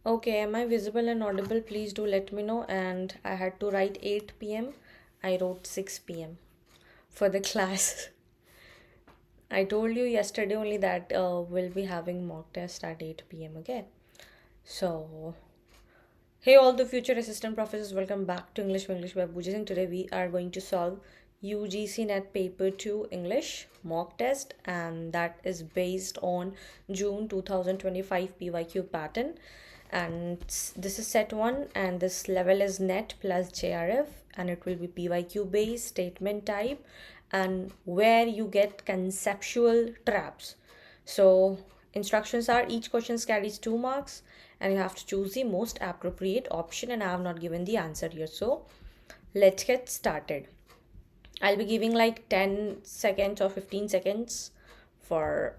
Okay, am I visible and audible? Please do let me know. And I had to write 8 p.m. I wrote 6 p.m. for the class. I told you yesterday only that we'll be having mock test at 8 p.m. Okay. So, hey, all the future assistant professors, welcome back to English by UGC. Today we are going to solve UGC NET Paper 2 English mock test, and that is based on June 2025 PYQ pattern. And this is set 1, and this level is NET plus JRF, and it will be PYQ based statement type, and where you get conceptual traps. So instructions are each question carries 2 marks and you have to choose the most appropriate option, and I have not given the answer here. So let's get started. I'll be giving like 10 seconds or 15 seconds for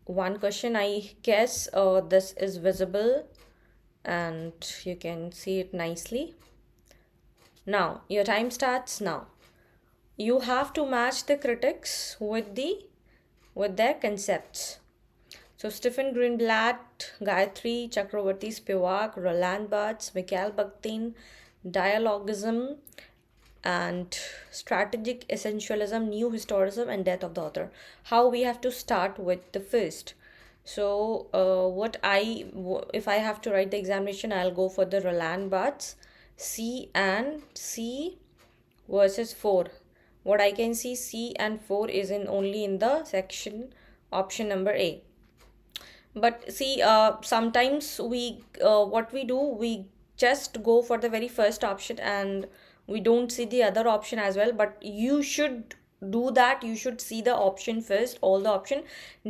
one question. I guess this is visible and you can see it nicely. Now your time starts now. You have to match the critics with their concepts. So Stephen Greenblatt, Gayatri Chakravarti Spivak, Roland Barthes, Mikhail Bakhtin, Dialogism and Strategic Essentialism, New Historicism and Death of the Author. How we have to start with the first. So if I have to write the examination, I'll go for the Roland Barthes, C and C versus 4. What I can see, C and 4 is only in the section option number A. But see, sometimes what we do, we just go for the very first option and we don't see the other option as well. But you should do that. You should see the option first, all the option.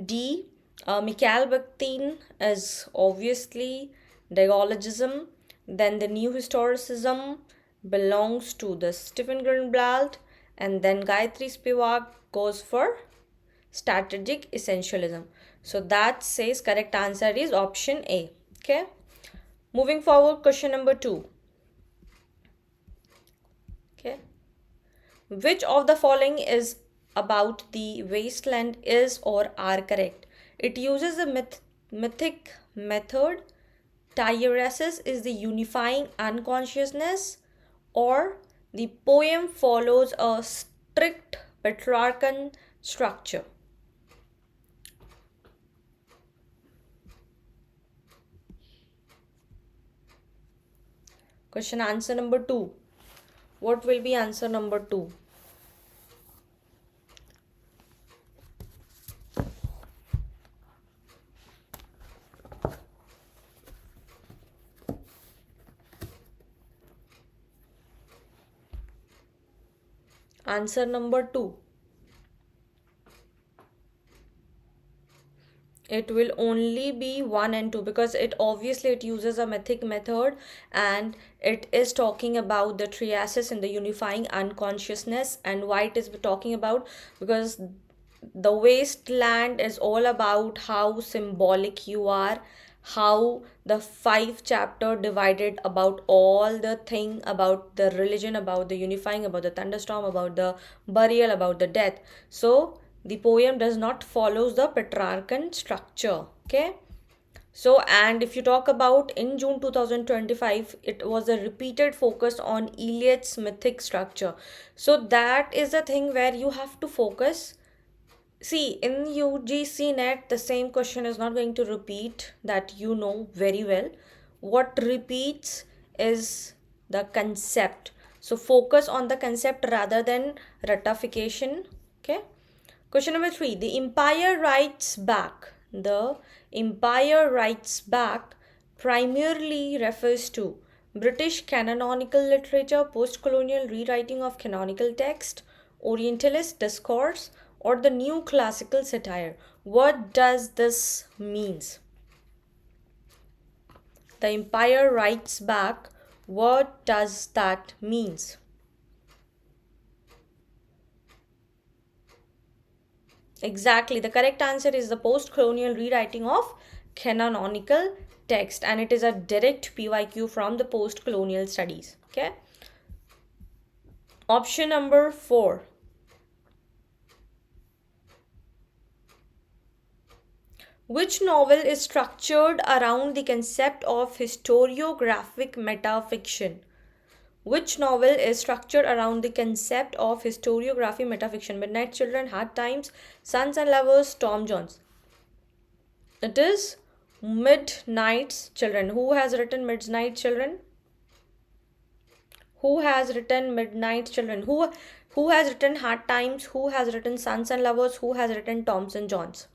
D, Mikhail Bakhtin is obviously dialogism. Then the new historicism belongs to the Stephen Greenblatt, and then Gayatri Spivak goes for strategic essentialism. So that says correct answer is option A. Okay. Moving forward, question number 2. Okay. Which of the following is about the wasteland is or are correct? It uses a mythic method. Tyresis is the unifying unconsciousness, or the poem follows a strict Petrarchan structure. Question answer number 2. What will be answer number 2? Answer number 2. It will only be 1 and 2 because it uses a mythic method, and it is talking about the triasis in the unifying unconsciousness. And why it is talking about, because the wasteland is all about how symbolic you are, how the 5 chapter divided about all the thing about the religion, about the unifying, about the thunderstorm, about the burial, about the death. So the poem does not follow the Petrarchan structure. Okay. So, and if you talk about in June 2025, it was a repeated focus on Eliot's mythic structure. So that is the thing where you have to focus. See, in UGC NET, the same question is not going to repeat, that you know very well. What repeats is the concept. So focus on the concept rather than ratification. Okay. Question number 3. The Empire Writes Back. The Empire Writes Back primarily refers to British canonical literature, post-colonial rewriting of canonical text, Orientalist discourse, or the new classical satire. What does this means? The Empire Writes Back. What does that means? Exactly. The correct answer is the post-colonial rewriting of canonical text, and it is a direct PYQ from the post-colonial studies. Okay. Option number 4. Which novel is structured around the concept of historiographic metafiction? Which novel is structured around the concept of historiography metafiction? Midnight Children, Hard Times, Sons and Lovers, Tom Jones. It is Midnight Children. Who has written Midnight Children? Who has written Midnight Children? Who has written Hard Times? Who has written Sons and Lovers? Who has written Thompson Jones?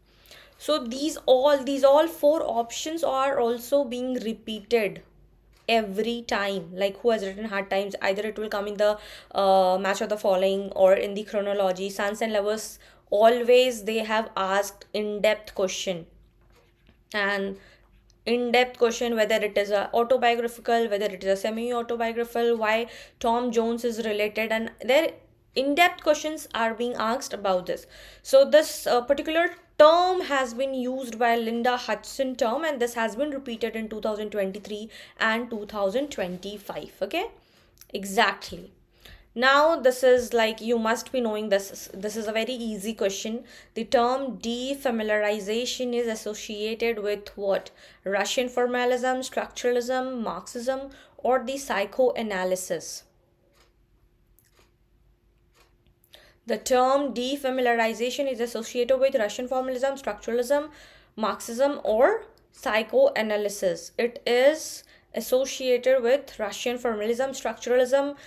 So these all four options are also being repeated every time. Like who has written Hard Times, either it will come in the match of the following or in the chronology. Sons and Lovers, always they have asked in-depth question, and in-depth question whether it is a autobiographical, whether it is a semi-autobiographical, why Tom Jones is related, and their in-depth questions are being asked about this. So this particular term has been used by Linda Hudson term, and this has been repeated in 2023 and 2025. Okay, exactly. Now this is like, you must be knowing this is a very easy question. The term defamiliarization is associated with what? Russian formalism, structuralism, Marxism, or the psychoanalysis? The term defamiliarization is associated with Russian formalism, structuralism, Marxism, or psychoanalysis. It is associated with Russian formalism, structuralism.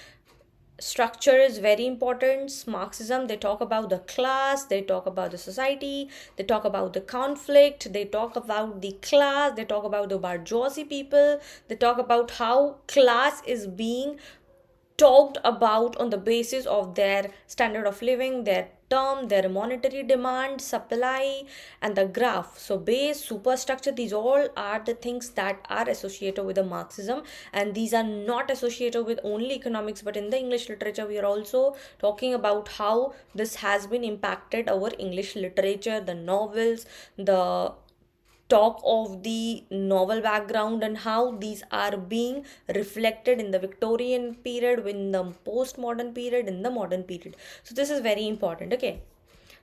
Structure is very important. Marxism, they talk about the class, they talk about the society, they talk about the conflict, they talk about the class, they talk about the bourgeoisie people, they talk about how class is being talked about on the basis of their standard of living, their term, their monetary demand, supply, and the graph. So base, superstructure, these all are the things that are associated with the Marxism, and these are not associated with only economics, but in the English literature we are also talking about how this has been impacted our English literature, the novels, the talk of the novel background, and how these are being reflected in the Victorian period, in the postmodern period, in the modern period. So this is very important. Okay,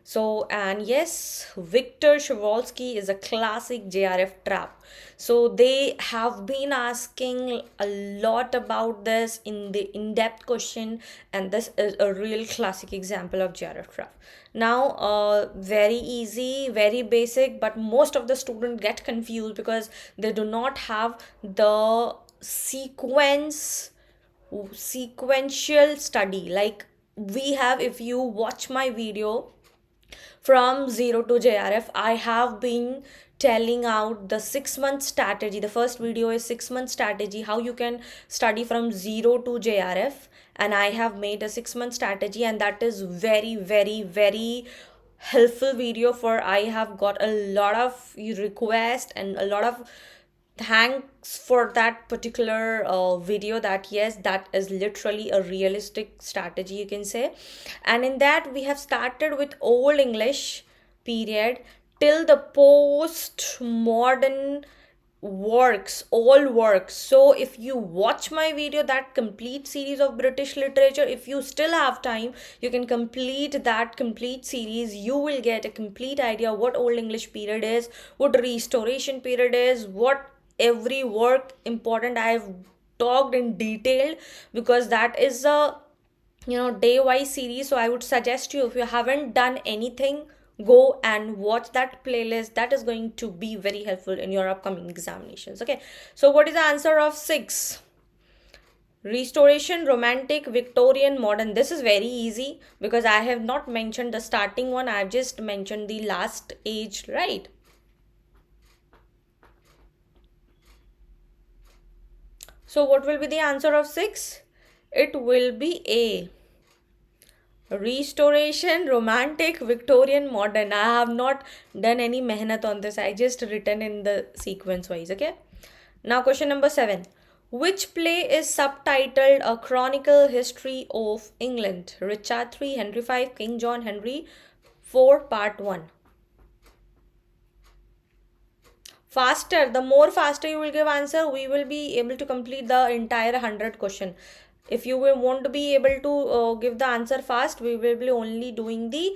so, and yes, Victor Shavorsky is a classic JRF trap. So they have been asking a lot about this in the in-depth question, and this is a real classic example of JRF trap. Now, very easy, very basic, but most of the students get confused because they do not have the sequential study like we have. If you watch my video from 0 to JRF, I have been telling out the 6-month strategy. The first video is 6-month strategy, how you can study from 0 to JRF, and I have made a 6-month strategy, and that is very, very, very helpful video. For I have got a lot of requests and a lot of thanks for that particular video, that yes, that is literally a realistic strategy, you can say. And in that we have started with old English period till the post modern works, all works. So if you watch my video, that complete series of British literature, if you still have time, you can complete that complete series. You will get a complete idea what old English period is, what restoration period is, what every work important I have talked in detail, because that is a day wise series. So I would suggest you, if you haven't done anything, go and watch that playlist. That is going to be very helpful in your upcoming examinations. Okay, so what is the answer of 6? Restoration, Romantic, Victorian, Modern. This is very easy because I have not mentioned the starting one, I have just mentioned the last age, right? So what will be the answer of 6? It will be A. Restoration, Romantic, Victorian, Modern. I have not done any mehnat on this. I just written in the sequence wise. Okay. Now question number 7. Which play is subtitled A Chronicle History of England? Richard III, Henry V, King John, Henry IV, Part 1. Faster, the more faster you will give answer, we will be able to complete the entire 100 question. If you will want to be able to give the answer fast, we will be only doing the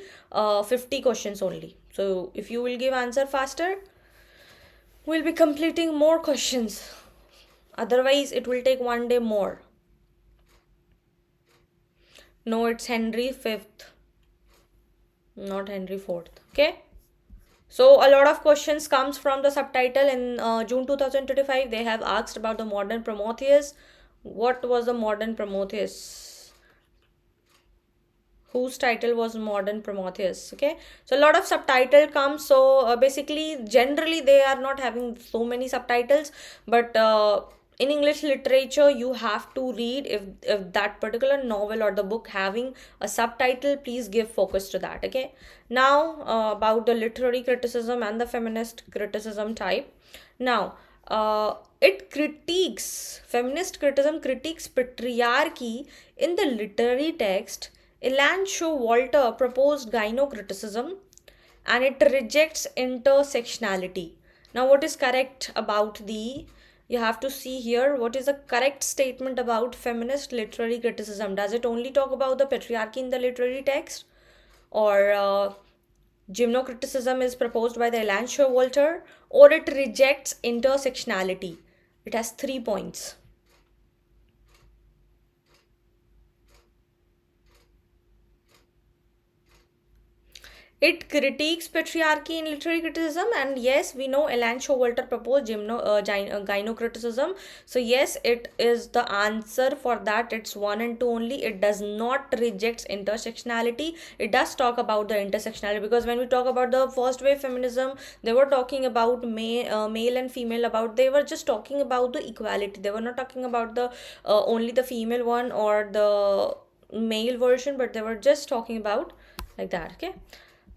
50 questions only. So if you will give answer faster, We'll be completing more questions. Otherwise, it will take one day more. No, it's Henry V, not Henry IV. Okay. So a lot of questions comes from the subtitle in June 2025. They have asked about the modern Prometheus. What was the modern Prometheus? Whose title was modern Prometheus? Okay, so a lot of subtitle comes. So basically, generally they are not having so many subtitles, but in English literature you have to read if that particular novel or the book having a subtitle, please give focus to that. Okay, now about the literary criticism and the feminist criticism type. Now it critiques, feminist criticism critiques patriarchy in the literary text. Elancho Walter proposed gynocriticism and it rejects intersectionality. Now, what is correct about the, you have to see here what is the correct statement about feminist literary criticism. Does it only talk about the patriarchy in the literary text, or gymnocriticism is proposed by the Elancho Walter, or it rejects intersectionality? It has 3 points. It critiques patriarchy in literary criticism, and yes, we know Elancho Walter proposed gynocriticism. So yes, it is the answer for that. It's 1 and 2 only. It does not reject intersectionality. It does talk about the intersectionality, because when we talk about the first wave feminism, they were talking about male and female. About, they were just talking about the equality. They were not talking about the only the female one or the male version, but they were just talking about like that. Okay.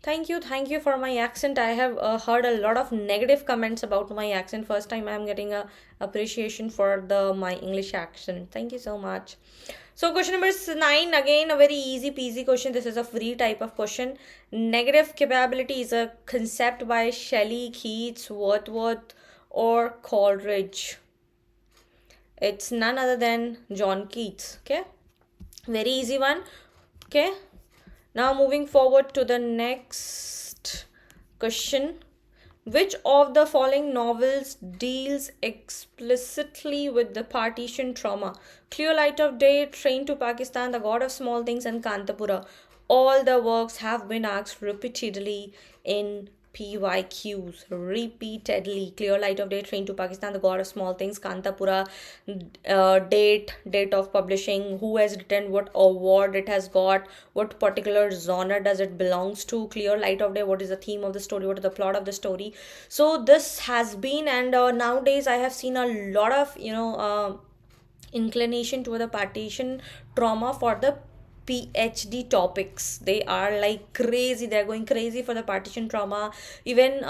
Thank you for my accent. I have heard a lot of negative comments about my accent. First time I am getting a appreciation for the my English accent. Thank you so much. So question number 9, again a very easy peasy question. This is a free type of question. Negative capability is a concept by Shelley, Keats, Wordsworth, or Coleridge. It's none other than John Keats. Okay, very easy one. Okay. Now moving forward to the next question. Which of the following novels deals explicitly with the partition trauma? Clear Light of Day, Train to Pakistan, The God of Small Things, and Kantapura. All the works have been asked repeatedly in PYQs, repeatedly. Clear Light of Day, Train to Pakistan, The God of Small Things, Kantapura, date of publishing, who has written, what award it has got, what particular genre does it belongs to. Clear Light of Day, what is the theme of the story, what is the plot of the story. So this has been, and nowadays I have seen a lot of inclination toward the partition trauma for the PhD topics. They are like crazy, they're going crazy for the partition trauma. Even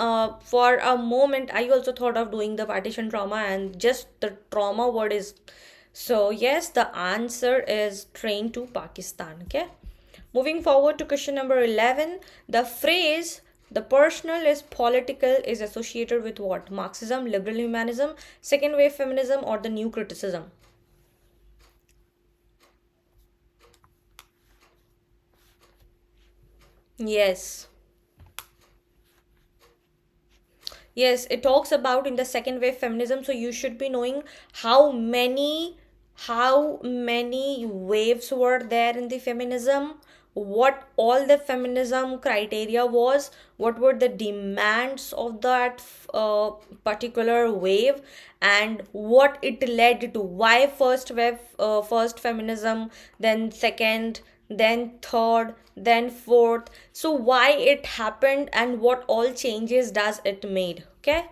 for a moment I also thought of doing the partition trauma, and just the trauma word is, so yes, the answer is Train to Pakistan. Okay, moving forward to question number 11. The phrase the personal is political is associated with what? Marxism, liberal humanism, second wave feminism, or the new criticism? Yes. Yes, it talks about in the second wave feminism. So you should be knowing how many waves were there in the feminism, what all the feminism criteria was, what were the demands of that particular wave, and what it led to. Why first wave, first feminism, then second, then third, then fourth. So why it happened and what all changes does it made. Okay,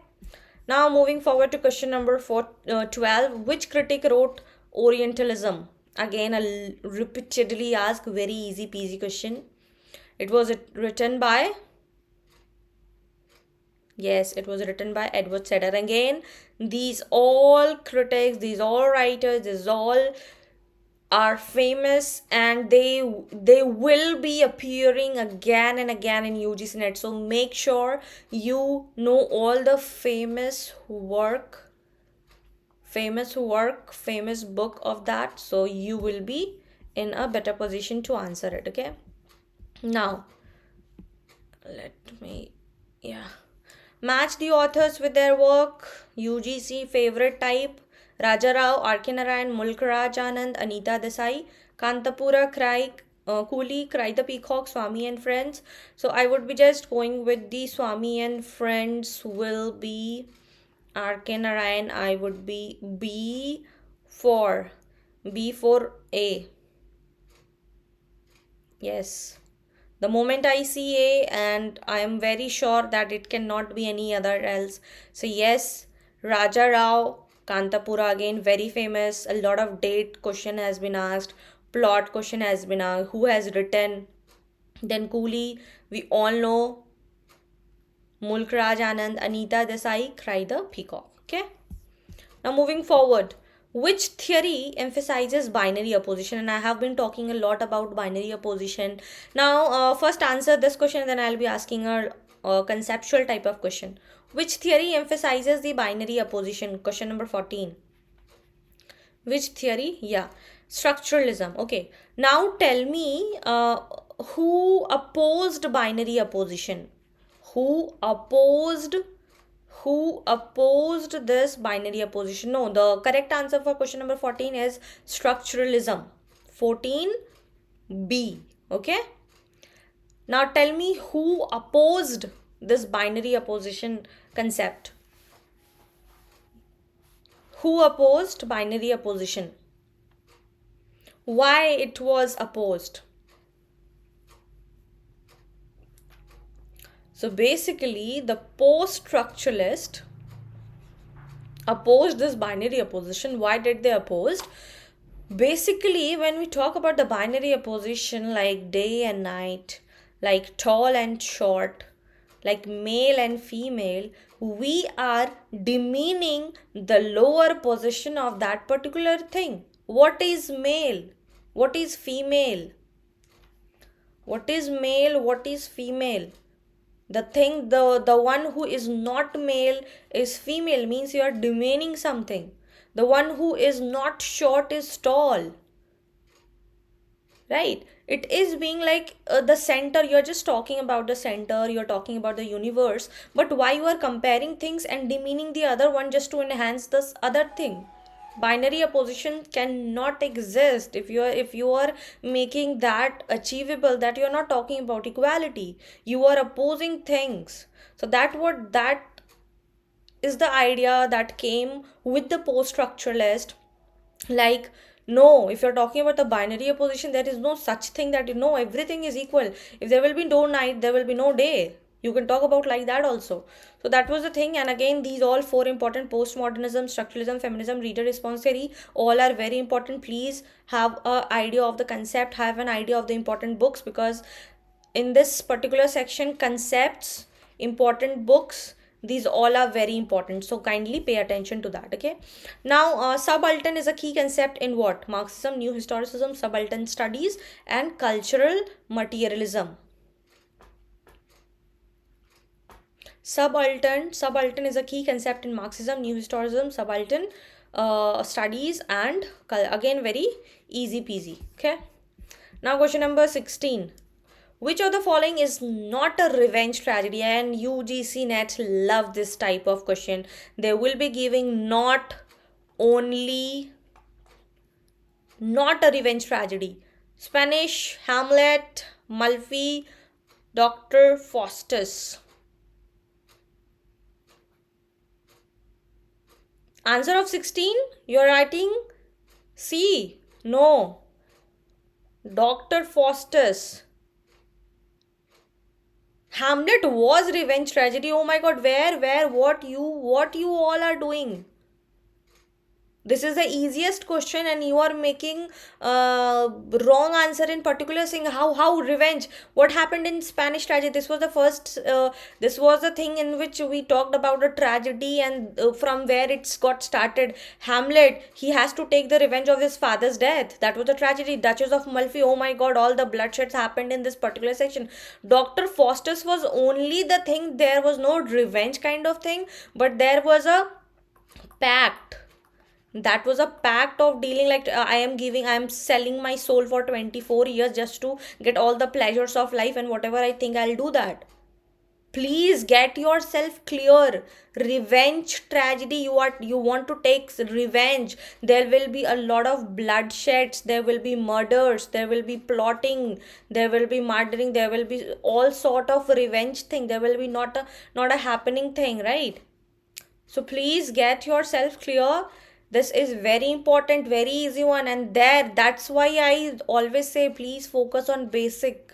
now moving forward to question number 12. Which critic wrote Orientalism? Again a repeatedly asked, very easy peasy question. It was written by, yes, it was written by Edward Said. Again, these all critics, these all writers, these all are famous, and they will be appearing again and again in UGC NET. So make sure you know all the famous book of that, so you will be in a better position to answer it. Okay, now let me, yeah, Match the authors with their work. UGC favorite type: Raja Rao, R.K. Narayan, Mulk Raj Anand, Anita Desai, Kantapura, Cry, Cooley, Cry the Peacock, Swami and Friends. So I would be just going with the Swami and Friends will be R.K. Narayan. I would be B4. B4A. Yes. The moment I see A, and I am very sure that it cannot be any other else. So yes, Raja Rao, Kantapura, again very famous. A lot of date question has been asked. Plot question has been asked. Who has written? Then Cooley, we all know. Mulk Raj Anand, Anita Desai, Cry the Peacock. Okay. Now moving forward, which theory emphasizes binary opposition? And I have been talking a lot about binary opposition. Now first answer this question, then I'll be asking a conceptual type of question. Which theory emphasizes the binary opposition? Question number 14. Which theory? Yeah, structuralism. Okay, now tell me who opposed binary opposition? Who opposed this binary opposition? No, the correct answer for question number 14 is structuralism. 14B. Okay. Now tell me who opposed this binary opposition concept. Who opposed binary opposition? Why it was opposed? So basically, the post-structuralist opposed this binary opposition. Why did they oppose? Basically, when we talk about the binary opposition, like day and night, like tall and short, like male and female, we are demeaning the lower position of that particular thing. What is male? What is female? What is male? What is female? The thing, the one who is not male is female, means you are demeaning something. The one who is not short is tall, right? It is being like the center. You're just talking about the center, you're talking about the universe, but why you are comparing things and demeaning the other one just to enhance this other thing? Binary opposition cannot exist if you are making that achievable, that you are not talking about equality, you are opposing things. So that is the idea that came with the post structuralist. Like, no, if you're talking about the binary opposition, there is no such thing that everything is equal. If there will be no night, there will be no day. You can talk about like that also. So that was the thing. And again, these all four important: postmodernism, structuralism, feminism, reader response theory, all are very important. Please have an idea of the concept, have an idea of the important books, because in this particular section, concepts, important books, these all are very important. So kindly pay attention to that. Okay. Now subaltern is a key concept in what? Marxism, new historicism, subaltern studies, and cultural materialism. Subaltern is a key concept in Marxism, new historicism, subaltern studies, and again very easy peasy. Okay. Now question number 16. Which of the following is not a revenge tragedy? And UGC NET love this type of question. They will be giving not a revenge tragedy. Spanish, Hamlet, Malfi, Dr. Faustus. Answer of 16, you're writing C. No. Dr. Faustus. Hamlet was revenge tragedy. Oh my god, where, what you all are doing? This is the easiest question and you are making wrong answer in particular, saying how revenge. What happened in Spanish tragedy? This was the first, this was the thing in which we talked about a tragedy, and from where it's got started. Hamlet, he has to take the revenge of his father's death. That was the tragedy. Duchess of Malfi, oh my god, all the bloodsheds happened in this particular section. Dr. Faustus was only the thing, there was no revenge kind of thing, but there was a pact. That was a pact of dealing, like I am selling my soul for 24 years just to get all the pleasures of life, and whatever I think I'll do that. Please get yourself clear. Revenge tragedy, you want to take revenge. There will be a lot of bloodsheds, there will be murders, there will be plotting, there will be murdering, there will be all sort of revenge thing. There will be not a happening thing, right? So please get yourself clear. This is very important, very easy one, and that's why I always say please focus on basic.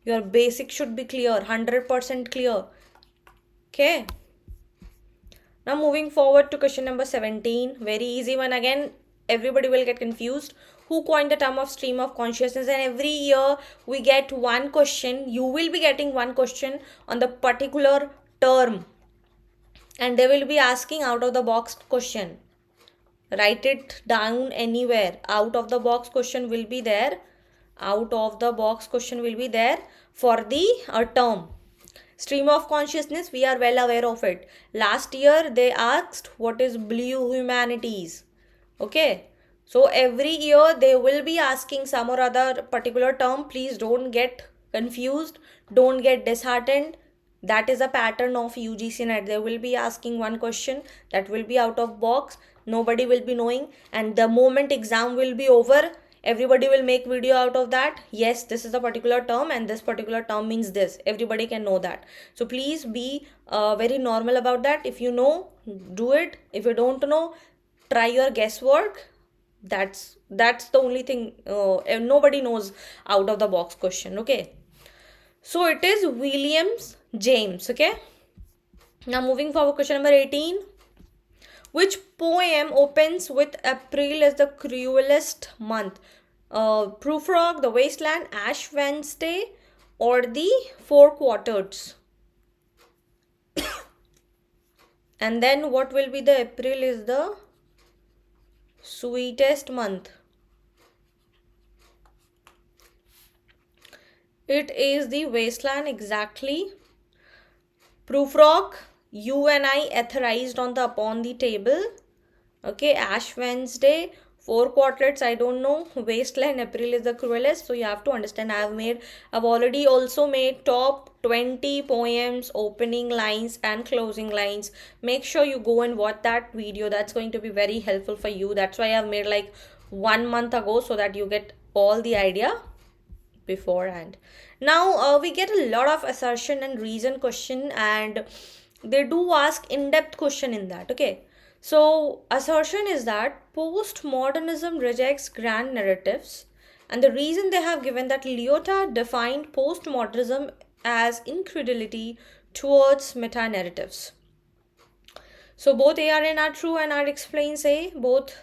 Your basic should be clear, 100% clear. Okay. Now moving forward to question number 17. Very easy one again. Everybody will get confused. Who coined the term of stream of consciousness? And every year we get one question. You will be getting one question on the particular term. And they will be asking out of the box question. Write it down anywhere. Out of the box question will be there. Out of the box question will be there for the term. Stream of consciousness, we are well aware of it. Last year they asked what is blue humanities. Okay. So every year they will be asking some or other particular term. Please don't get confused. Don't get disheartened. That is a pattern of UGC NET. They will be asking one question that will be out of box. Nobody will be knowing. And the moment exam will be over, everybody will make video out of that. Yes, this is a particular term and this particular term means this. Everybody can know that. So please be very normal about that. If you know, do it. If you don't know, try your guesswork. That's the only thing. Nobody knows out of the box question. Okay. So it is Williams James. Okay. Now moving forward, question number 18. Which poem opens with April is the cruelest month? Prufrock, The Wasteland, Ash Wednesday, or the Four Quarters? And then what will be the April is the sweetest month? It is the Wasteland, exactly. Prufrock, you and I authorized upon the table. Okay, Ash Wednesday, Four Quartets, I don't know. Wasteland, April is the cruelest. So you have to understand, I've already also made top 20 poems, opening lines and closing lines. Make sure you go and watch that video. That's going to be very helpful for you. That's why I've made like 1 month ago, so that you get all the idea beforehand. Now we get a lot of assertion and reason question, and they do ask in-depth question in that. Okay, so assertion is that postmodernism rejects grand narratives, and the reason they have given that Lyotard defined postmodernism as incredulity towards meta-narratives. So both A, R and R true, and R explains A. Both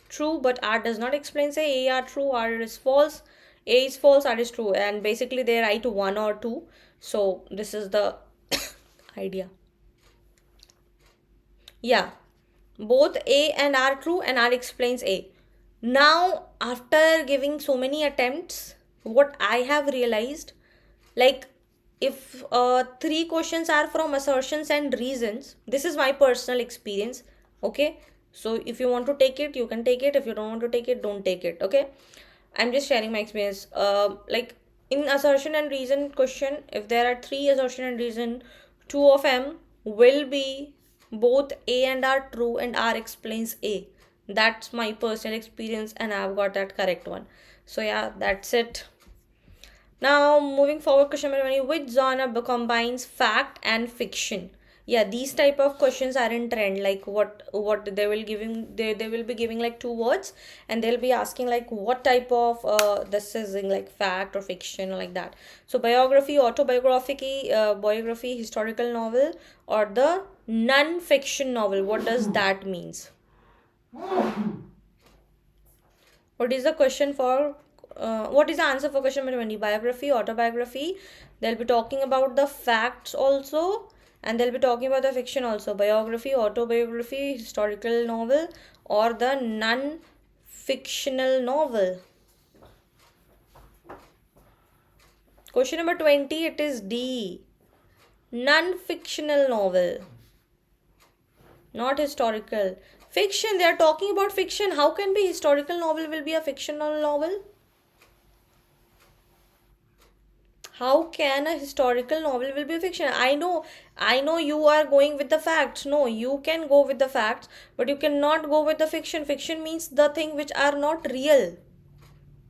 true, but R does not explain A. A are true, R is false. A is false, R is true, and basically they write 1 or 2. So this is the idea. Yeah, both A and R true, and R explains A. Now after giving so many attempts, what I have realized, like if 3 questions are from assertions and reasons, this is my personal experience. Okay, so if you want to take it, you can take it. If you don't want to take it, don't take it. Okay, I'm just sharing my experience. Like in assertion and reason question, if there are 3 assertion and reason, 2 of them will be both A and R true, and R explains A. That's my personal experience, and I've got that correct one. So yeah, that's it. Now moving forward, question number 20. Which genre combines fact and fiction? Yeah, these type of questions are in trend. Like what they will giving, they will be giving like 2 words, and they'll be asking like what type of this is in like fact or fiction or like that. So biography, autobiography, biography, historical novel, or the non-fiction novel. What does that means? What is the question for what is the answer for question number 20? Biography, autobiography. They'll be talking about the facts also, and they'll be talking about the fiction also. Biography, autobiography, historical novel, or the non-fictional novel. Question number 20, it is D. Non-fictional novel, not historical. Fiction, they are talking about fiction. How can be historical novel will be a fictional novel? How can a historical novel will be fiction? I know you are going with the facts. No, you can go with the facts, but you cannot go with the fiction. Fiction means the thing which are not real.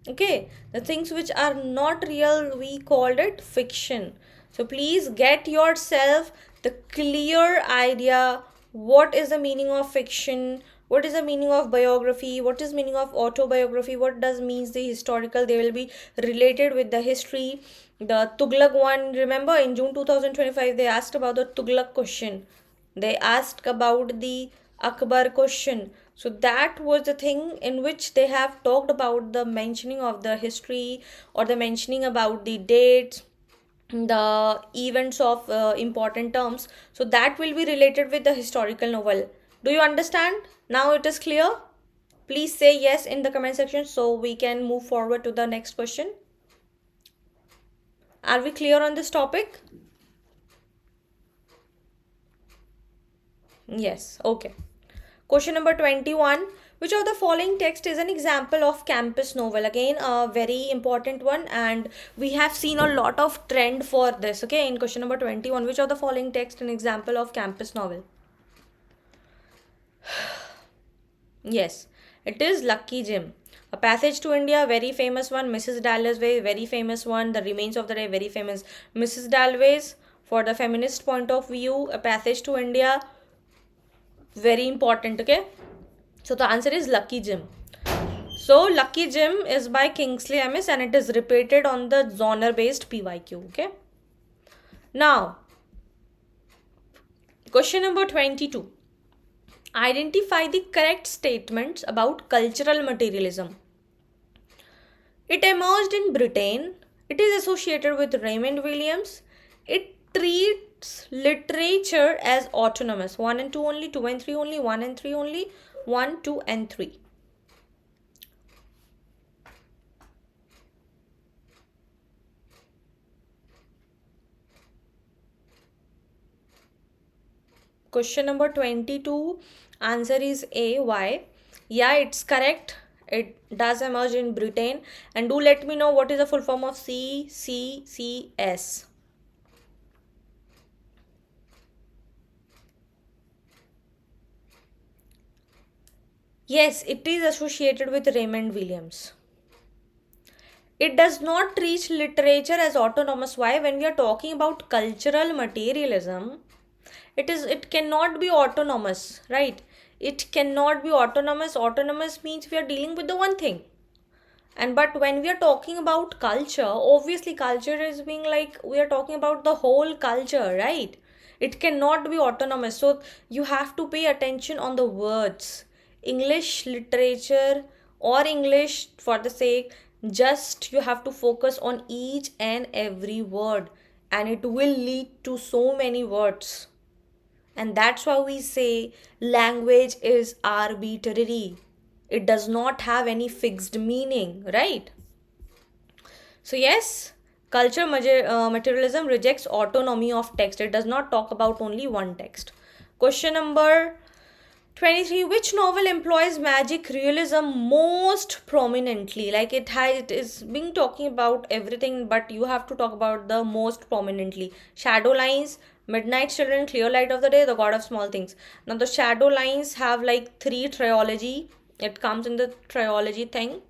Okay, the things which are not real, we called it fiction. So please get yourself the clear idea what is the meaning of fiction, what is the meaning of biography, what is meaning of autobiography, what does means the historical. They will be related with the history. The Tughlaq one, remember in June 2025 they asked about the Tughlaq question, they asked about the Akbar question. So that was the thing in which they have talked about the mentioning of the history or the mentioning about the dates, the events of important terms. So that will be related with the historical novel. Do you understand? Now it is clear. Please say yes in the comment section so we can move forward to the next question. Are we clear on this topic? Yes, okay. Question number 21. Which of the following text is an example of campus novel? Again, a very important one, and we have seen a lot of trend for this. Okay, in question number 21, which of the following text an example of campus novel? Yes, it is Lucky Jim. A Passage to India, very famous one. Mrs. Dalloway, very famous one. The Remains of the Day, very famous. Mrs. Dalloway's, for the feminist point of view. A Passage to India, very important. Okay, so the answer is Lucky Jim. So Lucky Jim is by Kingsley Amis and it is repeated on the genre based PYQ. Okay, now question number 22. Identify the correct statements about cultural materialism. It emerged in Britain. It is associated with Raymond Williams. It treats literature as autonomous. 1 and 2 only, 2 and 3 only, 1 and 3 only, 1, 2 and 3. Question number 22. Answer is A. Why? Yeah, it's correct. It does emerge in Britain. And do let me know what is the full form of CCCS. Yes, it is associated with Raymond Williams. It does not treat literature as autonomous. Why? When we are talking about cultural materialism, it cannot be autonomous, right? It cannot be autonomous. Autonomous means we are dealing with the one thing. And but when we are talking about culture, obviously culture is being like we are talking about the whole culture, right? It cannot be autonomous. So you have to pay attention on the words. English literature or English for the sake, just you have to focus on each and every word and it will lead to so many words. And that's why we say language is arbitrary. It does not have any fixed meaning, right? So yes, culture materialism rejects autonomy of text. It does not talk about only one text. Question number 23. Which novel employs magic realism most prominently? Like it is being talking about everything, but you have to talk about the most prominently. Shadow Lines, Midnight Children, Clear Light of the Day, The God of Small Things. Now the Shadow Lines have like 3 trilogy. It comes in the trilogy thing.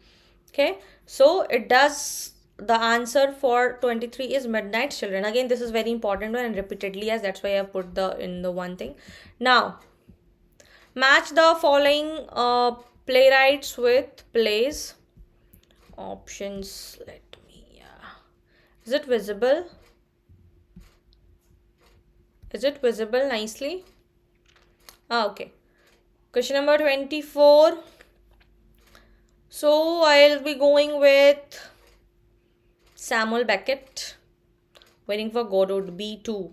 Okay, so it does. The answer for 23 is Midnight Children. Again, this is very important one and repeatedly, as that's why I put the in the one thing. Now match the following playwrights with plays. Options, let me, yeah. Is it visible? Is it visible nicely? Okay. Question number 24. So I'll be going with Samuel Beckett. Waiting for Godot. B2.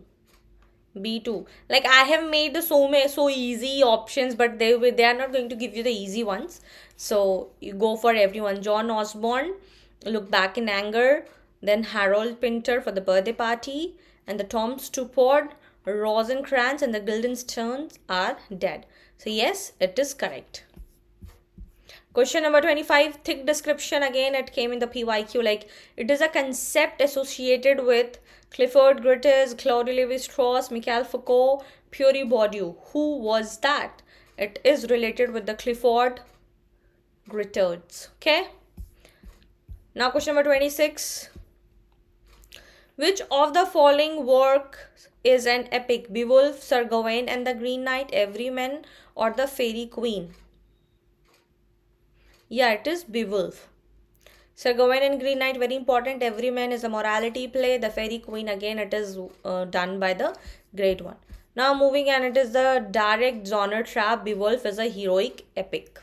Like I have made the so easy options, but they are not going to give you the easy ones. So you go for everyone. John Osborne, Look Back in Anger. Then Harold Pinter for The Birthday Party. And the Tom Stoppard, Rosencrantz and the Guildensterns Are Dead. So yes, it is correct. Question number 25, thick description. Again, it came in the PYQ. Like, it is a concept associated with Clifford Geertz, Claude Lévi-Strauss, Michel Foucault, Pierre Bourdieu. Who was that? It is related with the Clifford Geertz. Okay. Now, question number 26. Which of the following work is an epic? Beowulf, Sir Gawain and the Green Knight, Everyman, or the Fairy Queen? Yeah, it is Beowulf. Sir Gawain and Green Knight, very important. Everyman is a morality play. The Fairy Queen, again, it is done by the Great One. Now moving on, it is the direct genre trap. Beowulf is a heroic epic.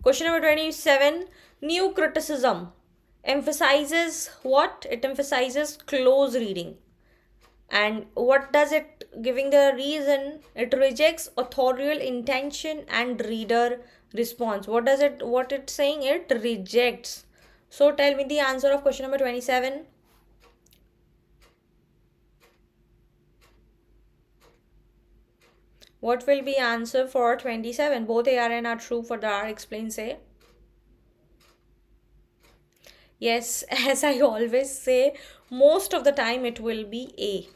Question number 27. New criticism emphasizes what? It emphasizes close reading. And what does it giving the reason? It rejects authorial intention and reader response. What it's saying? It rejects. So tell me the answer of question number 27. What will be answer for 27? Both A, R, and are true for the R. Explain, say. Yes, as I always say, most of the time it will be A.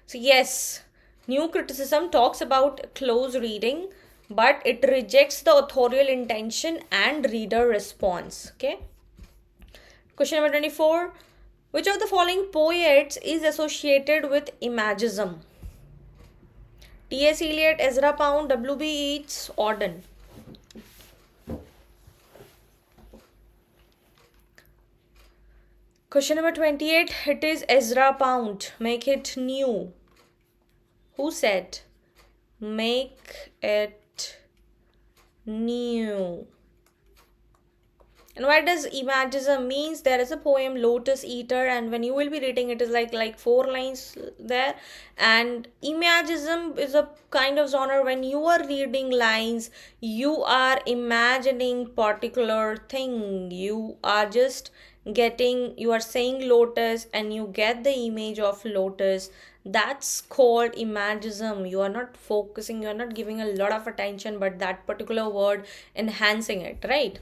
So yes, new criticism talks about close reading, but it rejects the authorial intention and reader response. Okay. Question number 24. Which of the following poets is associated with imagism? T.S. Eliot, Ezra Pound, W.B. Yeats, Auden. Question number 28. It is Ezra Pound. Make it new. Who said? Make it new. And what does imagism means? There is a poem Lotus Eater, and when you will be reading it is like 4 lines there. And imagism is a kind of genre when you are reading lines, you are imagining particular thing. You are just you are saying lotus and you get the image of lotus. That's called imagism. You are not focusing, you are not giving a lot of attention, but that particular word enhancing it, right?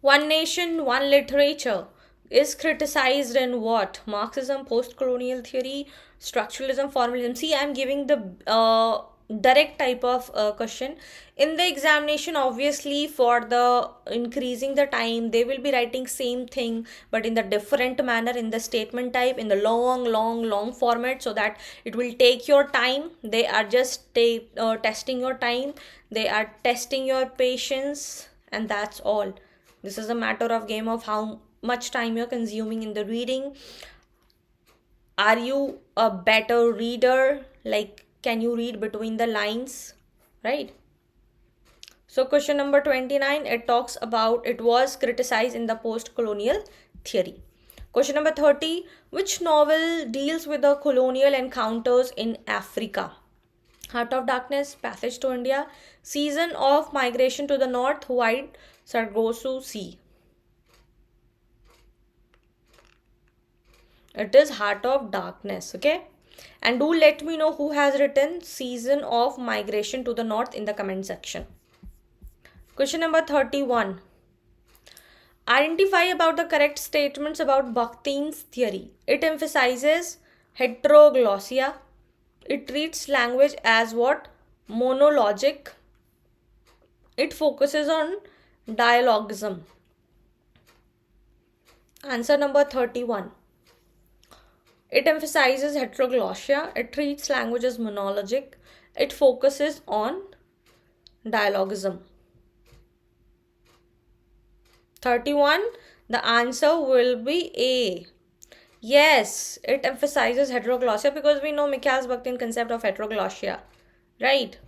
One nation, one literature is criticized in what? Marxism, post-colonial theory, structuralism, formalism. See, I'm giving the direct type of question. In the examination, obviously, for the increasing the time, they will be writing same thing, but in the different manner, in the statement type, in the long format, so that it will take your time. They are just testing your time. They are testing your patience, and that's all. This is a matter of game of how much time you're consuming in the reading. Are you a better reader? Like, can you read between the lines? Right? So question number 29, it talks about it was criticized in the post-colonial theory. Question number 30, which novel deals with the colonial encounters in Africa? Heart of Darkness, Passage to India, Season of Migration to the North, White Sargasso Sea. It is Heart of Darkness, okay? And do let me know who has written Season of Migration to the North in the comment section. Question number 31. Identify about the correct statements about Bakhtin's theory. It emphasizes heteroglossia. It treats language as what? Monologic. It focuses on dialogism. Answer number 31. It emphasizes heteroglossia. It treats language as monologic. It focuses on dialogism. 31. The answer will be A. Yes, it emphasizes heteroglossia because we know Mikhail Bakhtin's concept of heteroglossia, right?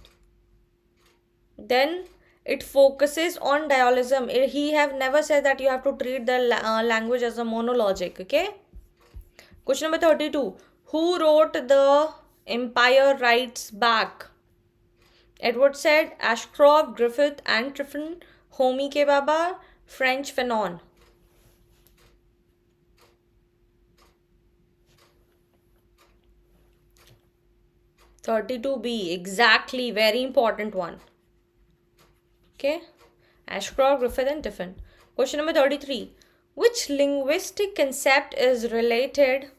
Then it focuses on dialogism. He have never said that you have to treat the language as a monologic, okay? Question number 32. Who wrote The Empire Writes Back? Edward Said, Ashcroft, Griffith, and Triffin, Homi K. Baba, French Fanon. (32B) exactly, very important one. Okay, Ashcroft, Griffith, and Tiffin. Question number 33. Which linguistic concept is related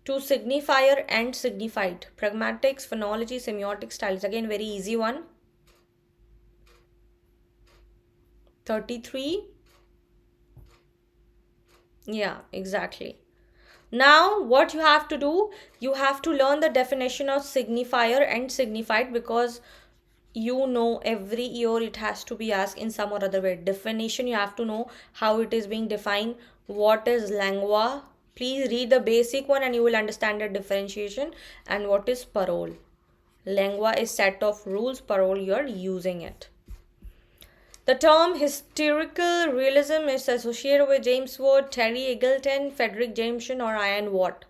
to signifier and signified? Pragmatics, phonology, semiotics, styles. Again, very easy one. 33. Yeah, exactly. Now, what you have to do, you have to learn the definition of signifier and signified, because you know every year it has to be asked in some or other way. Definition, you have to know how it is being defined. What is lingua? Please read the basic one and you will understand the differentiation. And what is parole? Lingua is set of rules, parole you are using it. The term historical realism is associated with James Wood, Terry Eagleton, Frederick Jameson, or Ian Watt.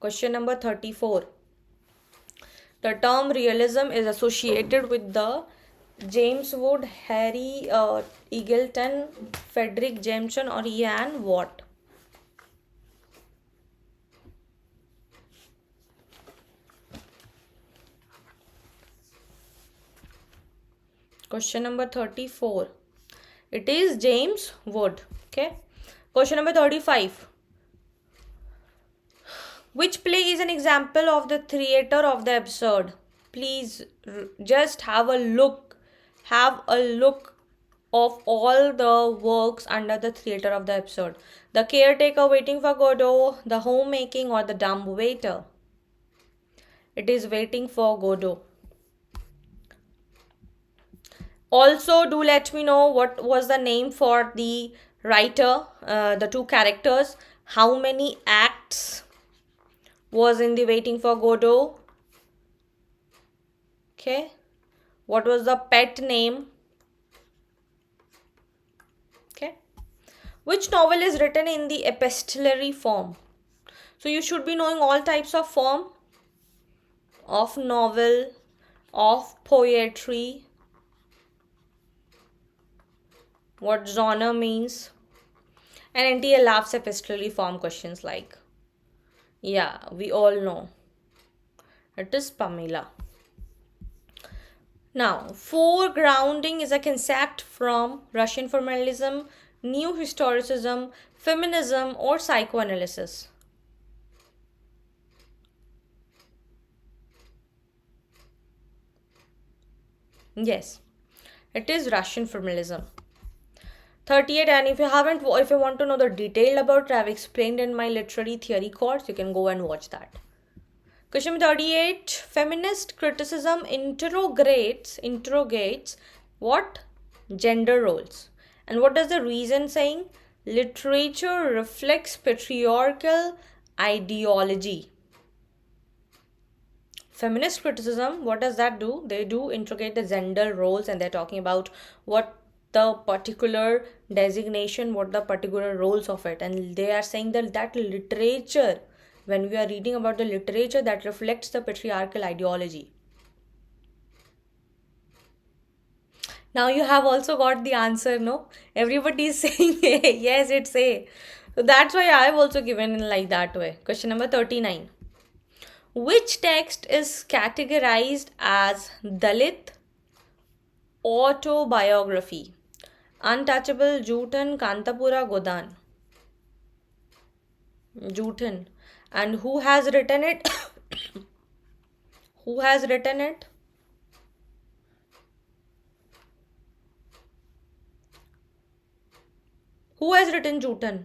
Question number 34. The term realism is associated with the James Wood, Harry Eagleton, Frederick Jameson, or Ian Watt. Question number 34. It is James Wood. Okay. Question number 35. Which play is an example of the theater of the absurd? Please just have a look. Have a look of all the works under the theater of the absurd. The Caretaker, Waiting for Godot, The Homemaking, or The Dumb Waiter. It is Waiting for Godot. Also, do let me know what was the name for the writer, the two characters. How many acts was in the Waiting for Godot? Okay. What was the pet name? Okay. Which novel is written in the epistolary form? So you should be knowing all types of form of novel, of poetry, what genre means, and NTA loves epistolary form questions like, yeah, we all know. It is Pamela. Now, foregrounding is a concept from Russian formalism, new historicism, feminism, or psychoanalysis. Yes, it is Russian formalism. 38. And if you want to know the detail about it, I have explained in my literary theory course. You can go and watch that. Question 38. Feminist criticism interrogates what? Gender roles. And what does the reason saying? Literature reflects patriarchal ideology. Feminist criticism, what does that do? They do interrogate the gender roles, and they're talking about what the particular designation, what the particular roles of it. And they are saying that literature, when we are reading about the literature, that reflects the patriarchal ideology. Now you have also got the answer, no? Everybody is saying A. Yes, it's A. So that's why I have also given in like that way. Question number 39. Which text is categorized as Dalit autobiography? Untouchable, Juten, Kantapura, Godan. Juten. And who has written it? Who has written it? Who has written Juten?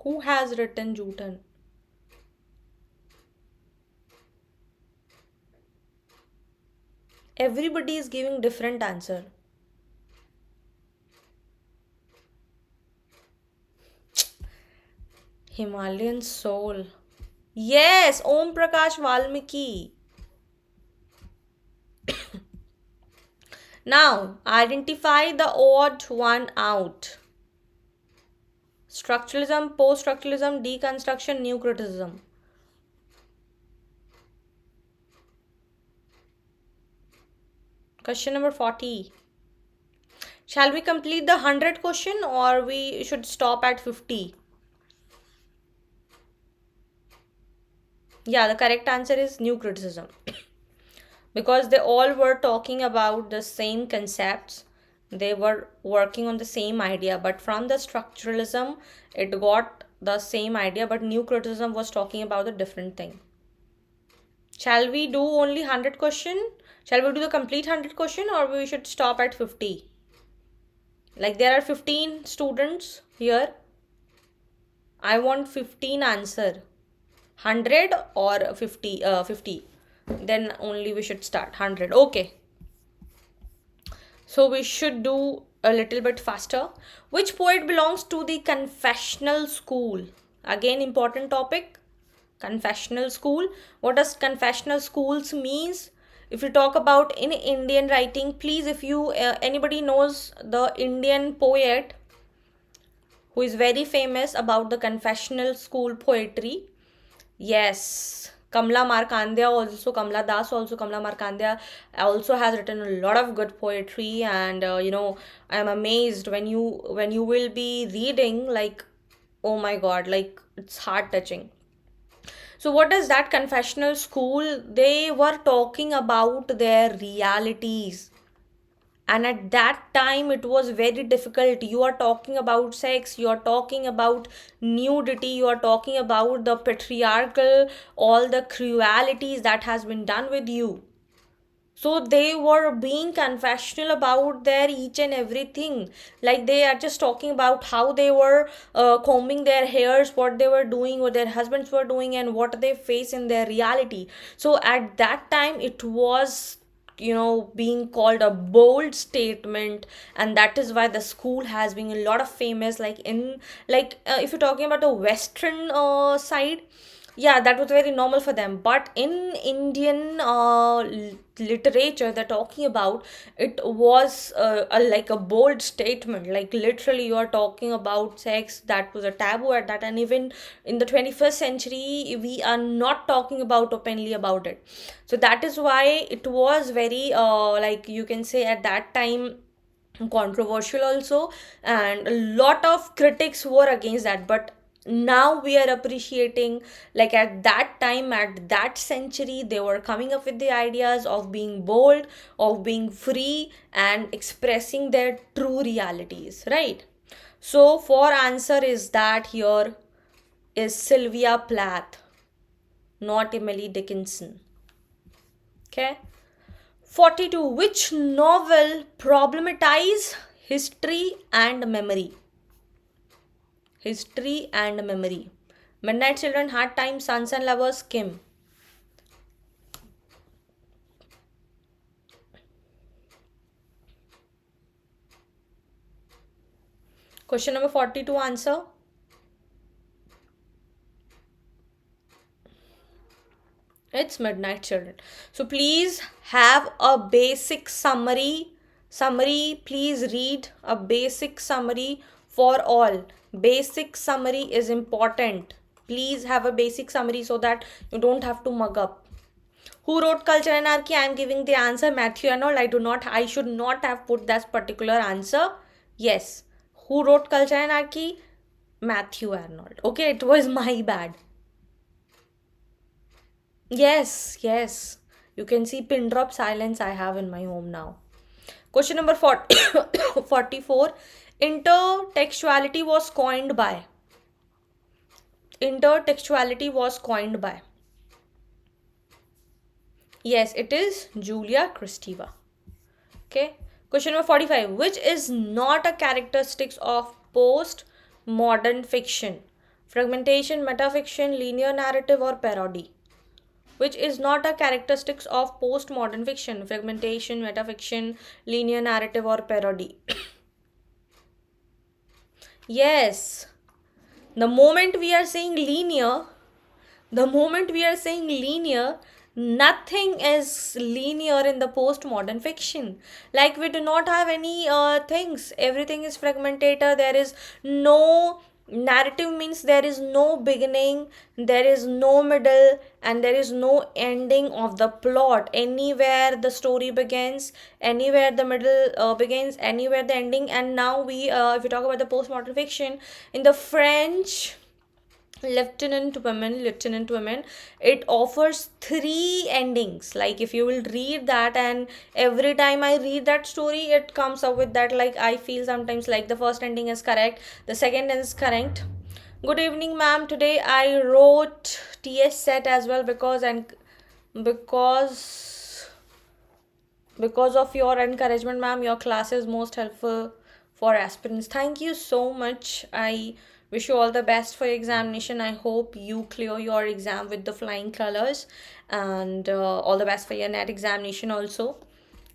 Who has written Juten? Everybody is giving different answer. Himalayan Soul. Yes, Om Prakash Valmiki. Now, identify the odd one out. Structuralism, post-structuralism, deconstruction, new criticism. Question number 40. Shall we complete the 100 question, or we should stop at 50? Yeah, the correct answer is new criticism. because they all were talking about the same concepts. They were working on the same idea, but from the structuralism it got the same idea, but new criticism was talking about a different thing. Shall we do only 100 question? Shall we do the complete 100 question, or we should stop at 50? Like there are 15 students here. I want 15 answer. 100 or 50? 50. Then only we should start. 100. Okay. So we should do a little bit faster. Which poet belongs to the confessional school? Again, important topic. Confessional school. What does confessional schools means? If you talk about in Indian writing, please, if you anybody knows the Indian poet who is very famous about the confessional school poetry, yes, Kamla Markandeya also, Kamla Das also, Kamla Markandeya also has written a lot of good poetry, and I am amazed when you will be reading, like, oh my god, like it's heart touching. So what is that confessional school? They were talking about their realities. And at that time, it was very difficult. You are talking about sex, you are talking about nudity, you are talking about the patriarchal, all the cruelties that has been done with you. So they were being confessional about their each and everything. Like they are just talking about how they were combing their hairs, what they were doing, what their husbands were doing, and what they face in their reality. So at that time, it was being called a bold statement, and that is why the school has been a lot of famous, like in, like if you're talking about the western side, yeah, that was very normal for them, but in Indian literature they're talking about, it was like a bold statement, like literally you are talking about sex that was a taboo at that, and even in the 21st century we are not talking about openly about it. So that is why it was very like you can say at that time controversial also, and a lot of critics were against that. But now we are appreciating, like at that time, at that century, they were coming up with the ideas of being bold, of being free, and expressing their true realities, right? So for answer is that here is Sylvia Plath, not Emily Dickinson. Okay. 42. Which novel problematize history and memory? History and memory. Midnight Children, Hard Times, Sons and Lovers, Kim. Question number 42 answer. It's Midnight Children. So please have a basic summary. Please read a basic summary for all. Basic summary is important. Please have a basic summary so that you don't have to mug up. Who wrote Culture Anarchy? I am giving the answer Matthew Arnold. I should not have put that particular answer. Yes. Who wrote Culture Anarchy? Matthew Arnold. Okay, it was my bad. Yes. You can see pin drop silence I have in my home now. Question number 44. Intertextuality was coined by. Yes, it is Julia Kristeva. Okay. Question number 45. Which is not a characteristic of post-modern fiction? Fragmentation, metafiction, linear narrative, or parody? Which is not a characteristic of postmodern fiction? Fragmentation, metafiction, linear narrative, or parody? Yes. The moment we are saying linear, nothing is linear in the postmodern fiction. Like we do not have any things. Everything is fragmented. There is no narrative, means there is no beginning, there is no middle, and there is no ending of the plot. Anywhere the story begins, anywhere the middle begins, anywhere the ending. And now we if we talk about the postmodern fiction, in the French Lieutenant women, it offers three endings. Like if you will read that, and every time I read that story, it comes up with that, like I feel sometimes like the first ending is correct, the second is correct. Good evening, ma'am. Today I wrote TS set as well because because of your encouragement, ma'am. Your class is most helpful for aspirants. Thank you so much. I wish you all the best for your examination. I hope you clear your exam with the flying colors, and all the best for your net examination also.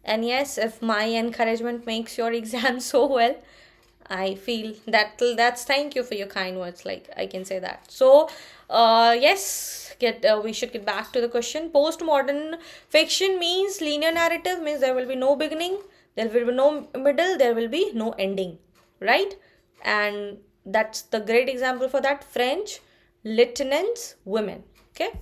And yes, if my encouragement makes your exam so well, I feel that's thank you for your kind words. Like I can say that. So, yes, get we should get back to the question. Postmodern fiction means linear narrative, means there will be no beginning, there will be no middle, there will be no ending, right? And that's the great example for that. French, lieutenants, women. Okay.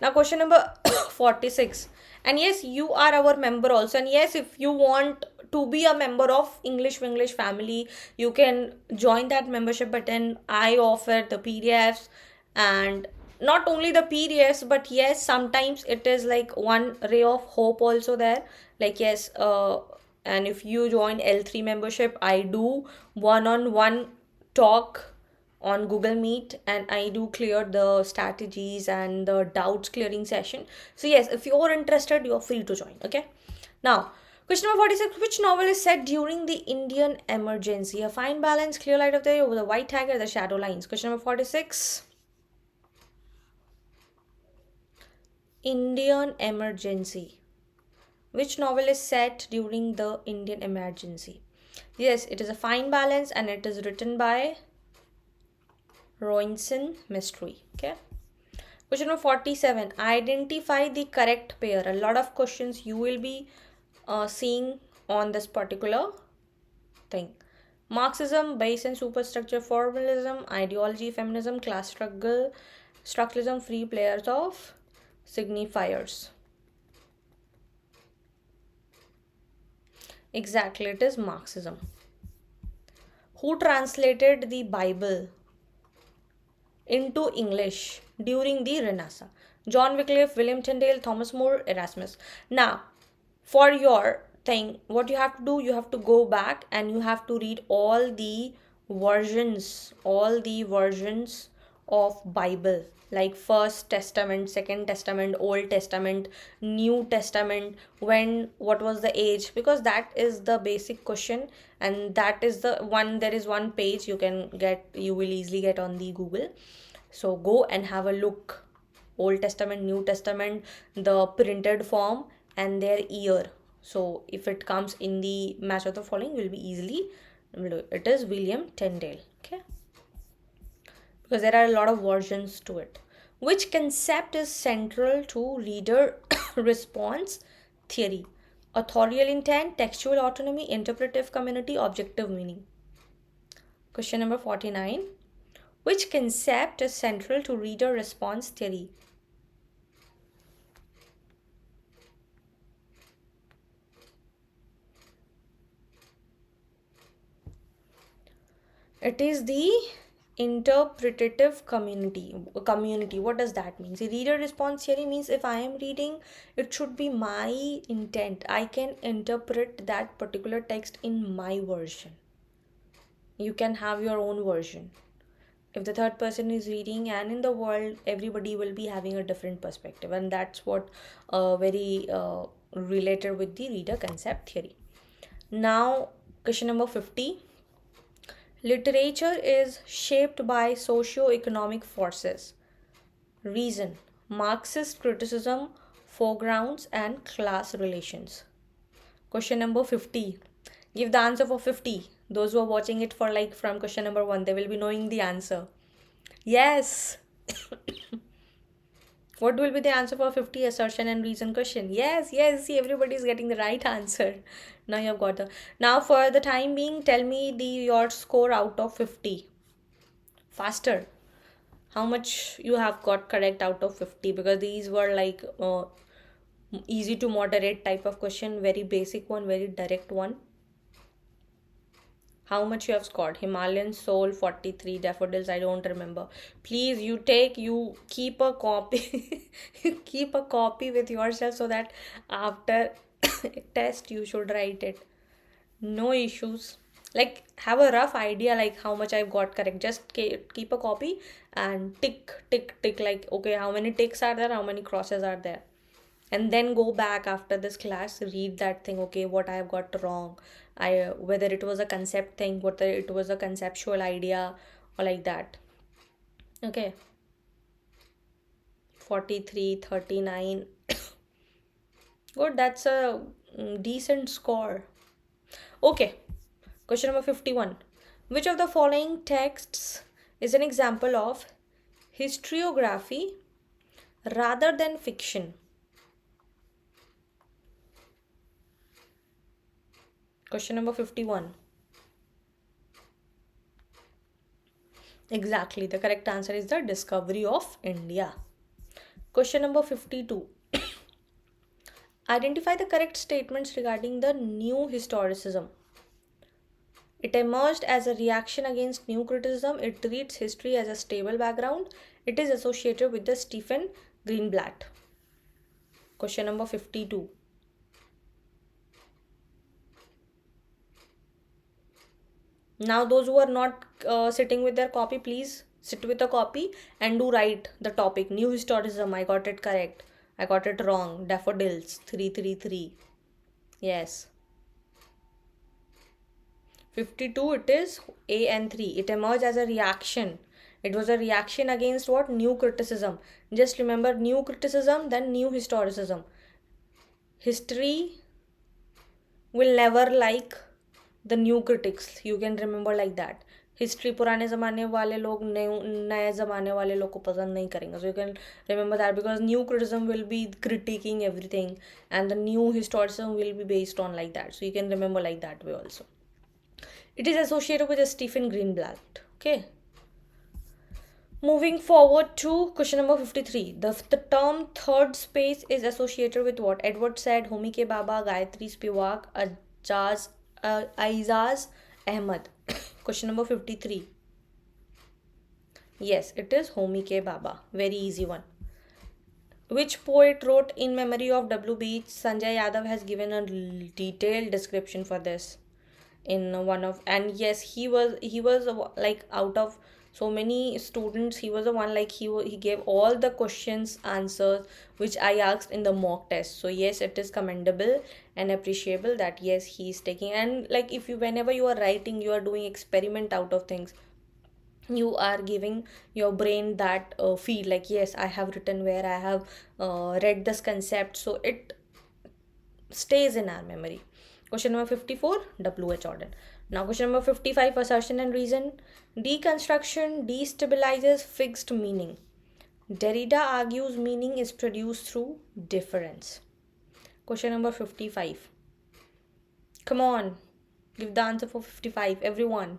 Now question number 46. And yes, you are our member also. And yes, if you want to be a member of English family, you can join that membership button. I offer the PDFs, and not only the PDFs, but yes, sometimes it is like one ray of hope also there. Like yes, and if you join L3 membership, I do one-on-one talk on Google Meet, and I do clear the strategies and the doubts clearing session. So yes, if you're interested, you're free to join. Okay. Now, question number 46. Which novel is set during the Indian emergency? A fine balance, clear light of day over the white tiger, the shadow lines. Question number 46. Indian emergency. Which novel is set during the Indian emergency? Yes, it is A Fine Balance, and it is written by Roinson Mystery. Okay. Question number 47. Identify the correct pair. A lot of questions you will be seeing on this particular thing. Marxism, base and superstructure formalism, ideology, feminism, class struggle, structuralism, free players of signifiers. Exactly, it is Marxism. Who translated the Bible into English during the Renaissance? John Wycliffe, William Tyndale, Thomas More, Erasmus. Now, for your thing, what you have to do, you have to go back and you have to read all the versions of Bible, like First Testament, Second Testament, Old Testament, New Testament, when, what was the age, because that is the basic question, and that is the one, there is one page you will easily get on the Google. So go and have a look. Old Testament, New Testament, the printed form, and their year. So if it comes in the match of the following, will be easily, it is William Tyndale. Okay, because there are a lot of versions to it. Which concept is central to reader response theory? Authorial intent, textual autonomy, interpretive community, objective meaning. Question number 49. Which concept is central to reader response theory? It is the interpretative community. What does that mean? See, reader response theory means if I am reading, it should be my intent. I can interpret that particular text in my version. You can have your own version. If the third person is reading, and in the world everybody will be having a different perspective, and that's what very related with the reader concept theory. Now question number 50. Literature is shaped by socio-economic forces. Reason: Marxist criticism, foregrounds, and class relations. Question number 50. Give the answer for 50. Those who are watching it for like from question number 1, they will be knowing the answer. Yes. What will be the answer for 50 assertion and reason question? Yes, see, everybody is getting the right answer. Now you have got the. Now for the time being, tell me your score out of 50. Faster. How much you have got correct out of 50? Because these were like easy to moderate type of question, very basic one, very direct one. How much you have scored? Himalayan Soul 43, Daffodils I don't remember. Please, you keep a copy. You keep a copy with yourself so that after test you should write it. No issues. Like, have a rough idea like how much I've got correct. Just keep a copy and tick tick tick, like, okay, how many ticks are there, how many crosses are there, and then go back after this class, read that thing. Okay, what I have got wrong, I whether it was a concept thing, whether it was a conceptual idea, or like that. Okay. 43, 39. Good, that's a decent score. Okay, question number 51. Which of the following texts is an example of historiography rather than fiction? Question number 51. Exactly, the correct answer is the discovery of India. Question number 52. Identify the correct statements regarding the new historicism. It emerged as a reaction against new criticism. It treats history as a stable background. It is associated with the Stephen Greenblatt. Question number 52. Now, those who are not sitting with their copy, please sit with a copy and do write the topic. New historicism, I got it correct. I got it wrong. Daffodils, 333. Yes. 52, it is A and 3. It emerged as a reaction. It was a reaction against what? New criticism. Just remember, new criticism, then new historicism. History will never like the new critics. You can remember like that. History पुराने ज़माने वाले लोग नए ज़माने वाले लोग को पसंद नहीं करेंगे. So you can remember that, because new criticism will be critiquing everything and the new historicism will be based on like that. So you can remember like that way also. It is associated with a Stephen Greenblatt. Okay. Moving forward to question number 53. The term third space is associated with what? Edward Said, Homi Ke Baba, Gayatri Spivak, Aizaz Ahmad. Question number 53. Yes, it is Homi Ke Baba. Very easy one. Which poet wrote In Memory of W. Beach? Sanjay Yadav has given a detailed description for this in one of, and yes, he was like, out of so many students, he was the one, like, he gave all the questions answers which I asked in the mock test. So yes, it is commendable and appreciable that yes, he is taking, and like, if you, whenever you are writing, you are doing experiment out of things, you are giving your brain that feel like, yes, I have written where I have read this concept, so it stays in our memory. Question number 54, W.H. Auden. Now question number 55, assertion and reason. Deconstruction destabilizes fixed meaning. Derrida argues meaning is produced through difference. Question number 55. Come on, give the answer for 55, everyone.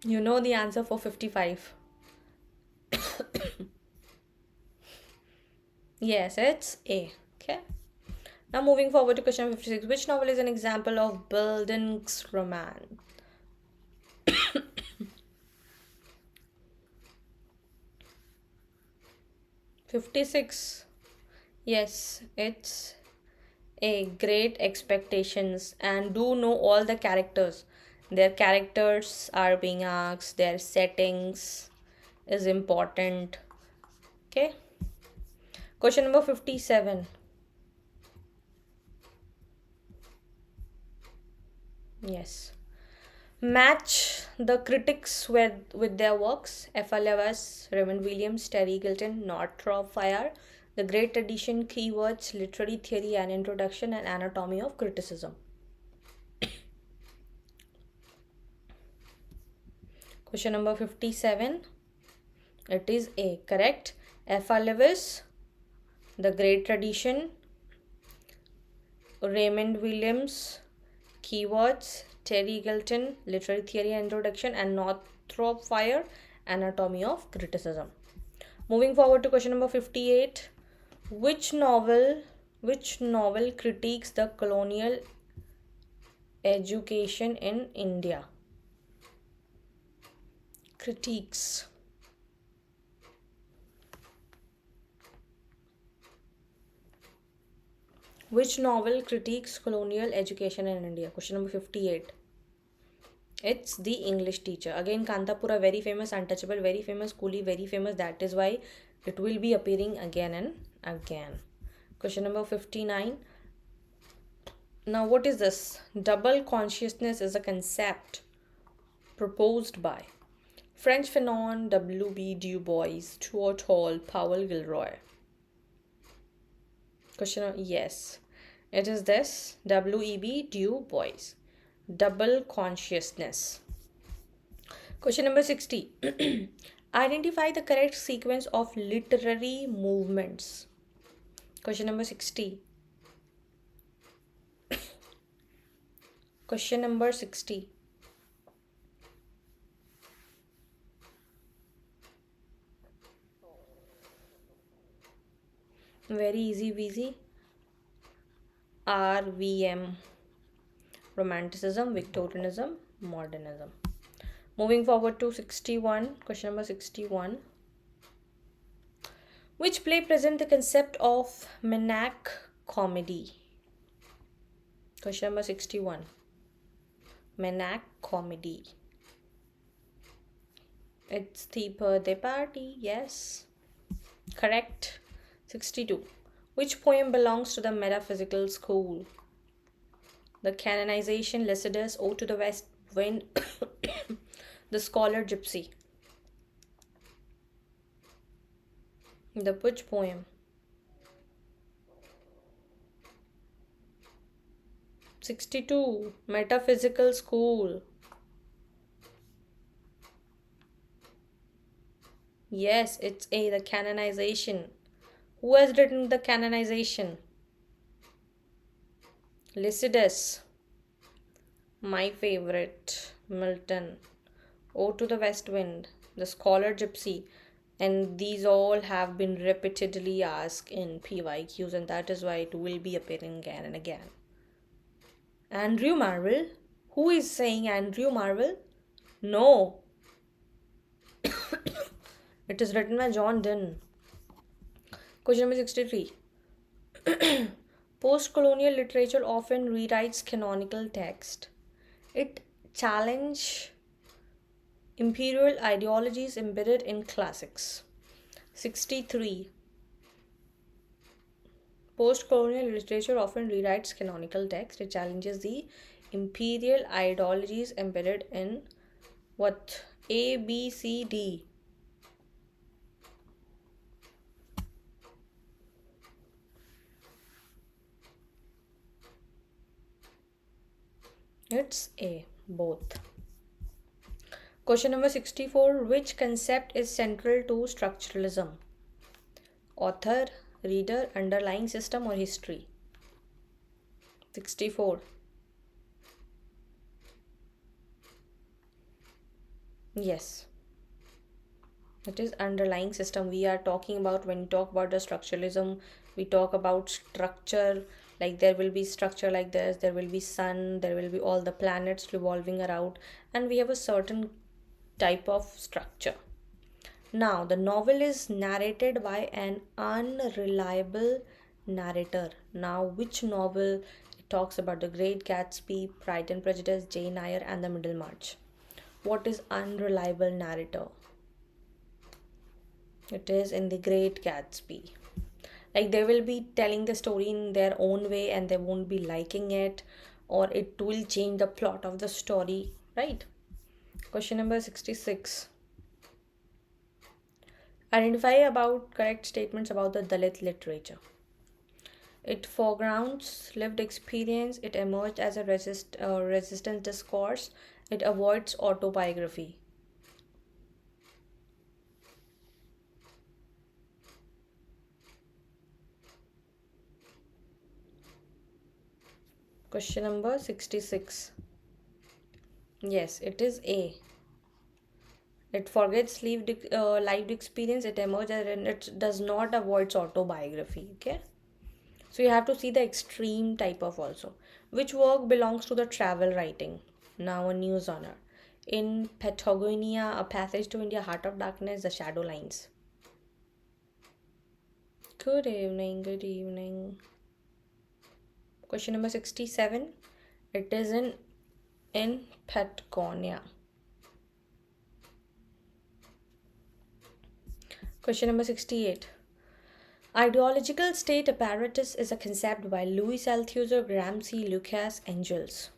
You know the answer for 55. Yes, it's A. Okay. Now moving forward to question 56. Which novel is an example of Bildungsroman? 56. Yes, it's A. Great Expectations. And do know all the characters. Their characters are being asked. Their settings is important. Okay. Question number 57. Yes. Match the critics with their works. F.R. Lewis, Raymond Williams, Terry Gilton, Northrop Fryer, The Great Edition, Keywords, Literary Theory and Introduction, and Anatomy of Criticism. Question number 57. It is A. Correct. F.R. Lewis, The Great Tradition, Raymond Williams, Keywords, Terry Gilton, Literary Theory and Introduction, and Northrop Fryer, Anatomy of Criticism. Moving forward to question number 58. Which novel critiques the colonial education in India. Critiques. Which novel critiques colonial education in India? Question number 58. It's The English Teacher. Again, Kantapura, very famous, Untouchable, very famous, Coolie, very famous. That is why it will be appearing again and again. Question number 59. Now, what is this? Double consciousness is a concept proposed by French Fanon, W.B. Du Bois, Stuart Hall, Powell Gilroy. Question, yes, it is this, W.E.B. Du Bois. Double consciousness. Question number 60. Identify the correct sequence of literary movements. Question number 60. Question number 60. Very easy peasy. RVM. Romanticism, Victorianism, Modernism. Moving forward to 61. Question number 61. Which play present the concept of Menac comedy? Question number 61. Menac comedy. It's the birthday party. Yes. Correct. 62. Which poem belongs to the metaphysical school? The Canonization, Lycidas, Ode to the West Wind, The Scholar Gypsy. The which poem? 62. Metaphysical school. Yes, it's A, the Canonization. Who has written the Canonization? Lycidas. My favorite, Milton. Ode to the West Wind, The Scholar Gypsy. And these all have been repeatedly asked in PYQs, and that is why it will be appearing again and again. Andrew Marvell? Who is saying Andrew Marvell? No. It is written by John Donne. Question number 63. Post-colonial literature often rewrites canonical text. It challenges imperial ideologies embedded in classics. 63. Post-colonial literature often rewrites canonical text. It challenges the imperial ideologies embedded in what? A, B, C, D. It's A, both. Question number 64. Which concept is central to structuralism? Author, reader, underlying system, or history? 64. Yes. It is underlying system. We are talking about, when we talk about the structuralism, we talk about structure. Like there will be structure like this, there will be sun, there will be all the planets revolving around, and we have a certain type of structure. Now, the novel is narrated by an unreliable narrator. Now, which novel? It talks about The Great Gatsby, Pride and Prejudice, Jane Eyre, and The Middlemarch. What is unreliable narrator? It is in The Great Gatsby. Like they will be telling the story in their own way and they won't be liking it, or it will change the plot of the story, right? Question number 66. Identify about correct statements about the Dalit literature. It foregrounds lived experience. It emerged as a resistance discourse. It avoids autobiography. Question number 66. Yes, it is A. It forgets lived experience. It emerges and it does not avoid autobiography. Okay. So you have to see the extreme type of also. Which work belongs to the travel writing? Now a news honor. In Patagonia, A Passage to India, Heart of Darkness, The Shadow Lines. Good evening, good evening. Question number 67. It is in Patagonia. Question number 68. Ideological state apparatus is a concept by Louis Althusser, Graham C. Lucas, Engels.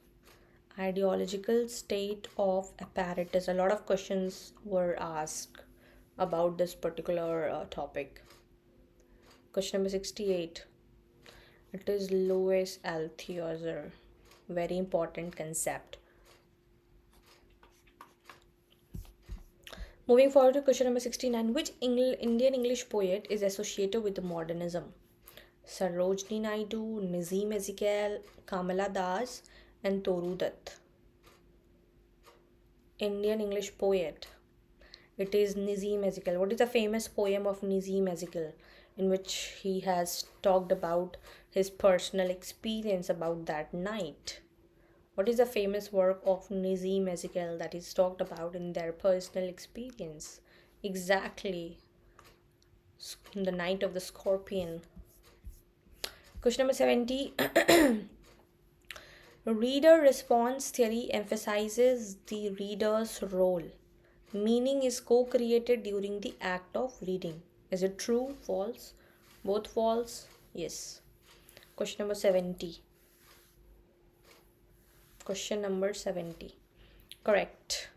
Ideological state of apparatus. A lot of questions were asked about this particular topic. Question number 68. It is Louis Althusser. Very important concept. Moving forward to question number 69. Which Indian English poet is associated with modernism? Sarojini Naidu, Nazim Ezekiel, Kamala Das, and Toru Dutt. Indian English poet. It is Nazim Ezekiel. What is the famous poem of Nazim Ezekiel in which he has talked about his personal experience about that night? What is the famous work of Nazim Ezekiel that is talked about in their personal experience? Exactly. The Night of the Scorpion. Question number 70. Reader response theory emphasizes the reader's role. Meaning is co-created during the act of reading. Is it true? False? Both false? Yes. Question number 70. Question number 70. Correct.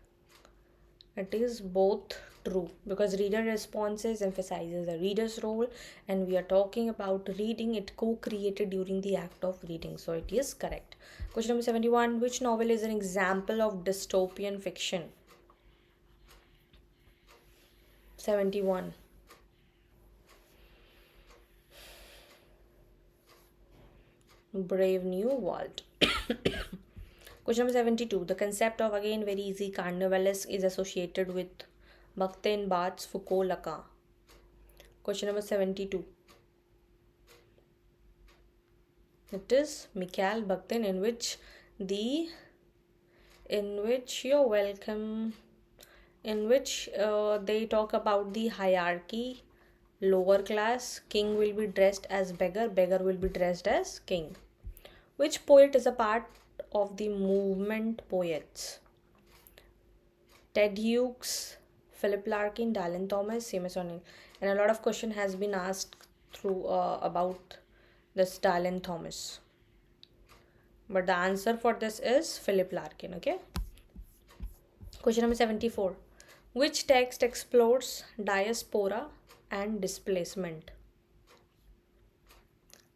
It is both true because reader responses emphasizes the reader's role, and we are talking about reading it co-created during the act of reading. So it is correct. Question number 71. Which novel is an example of dystopian fiction? 71. Brave New World. Question number 72. The concept of, again very easy, carnivalesque is associated with Bakhtin Barthes Foucault Lacan. Question number 72. It is Mikhail Bakhtin, in which you're welcome, in which they talk about the hierarchy. Lower class, king will be dressed as beggar, beggar will be dressed as king. Which poet is a part of the movement poets? Ted Hughes, Philip Larkin, Dylan Thomas, Seamus O'Neill. And a lot of question has been asked through about this Dylan Thomas. But the answer for this is Philip Larkin, okay? Question number 74. Which text explores diaspora and displacement?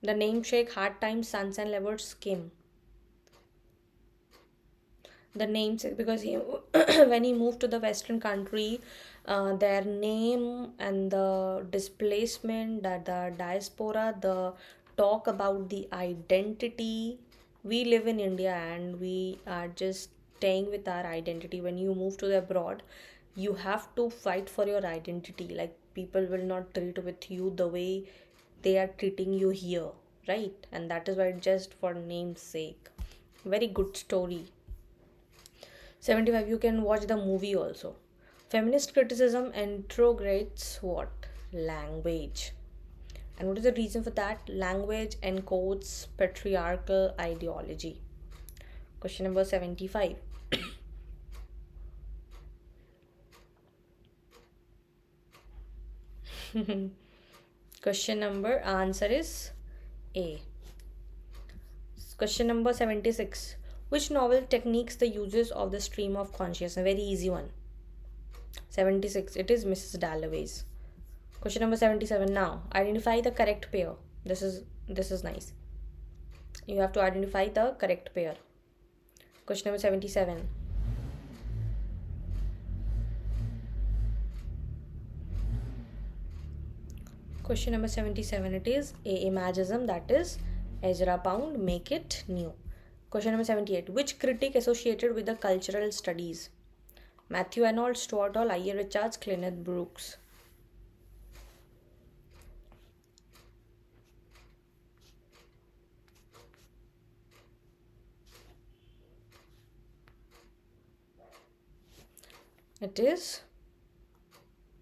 The Namesake, Hard Times, Sons and Lovers, Skim. The Namesake, because he when he moved to the Western country, their name and the displacement, the diaspora, the talk about the identity. We live in India and we are just staying with our identity. When you move to the abroad, you have to fight for your identity. Like, people will not treat with you the way they are treating you here, right? And that is why, just for name's sake. Very good story. 75. You can watch the movie also. Feminist criticism interrogates what? Language. And what is the reason for that? Language encodes patriarchal ideology. Question number 75. Question number answer is A. Question number 76. Which novel techniques the uses of the stream of consciousness? Very easy one. 76. It is Mrs. Dalloway's. Question number 77. Now, identify the correct pair. This is nice. You have to identify the correct pair. Question number 77. Question number 77. It is A. Imagism, that is Ezra Pound, Make It New. Question number 78. Which critic associated with the cultural studies? Matthew Arnold, Stuart Hall, I.A. Richards, Kenneth Brooks. It is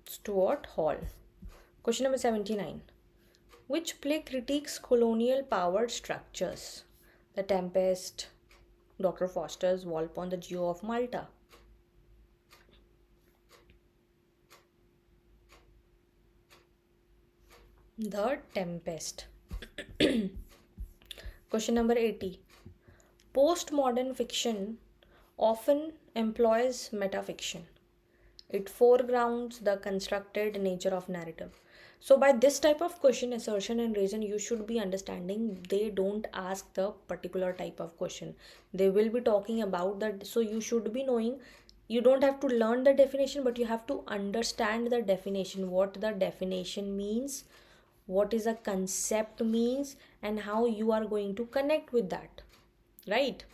Stuart Hall. Question number 79. Which play critiques colonial power structures? The Tempest, Dr. Foster's Walpole, the Geo of Malta. The Tempest. Question number 80. Postmodern fiction often employs metafiction. It foregrounds the constructed nature of narrative. So by this type of question, assertion and reason, you should be understanding they don't ask the particular type of question. They will be talking about that. So you should be knowing, you don't have to learn the definition, but you have to understand the definition, what the definition means, what is a concept means, and how you are going to connect with that, right?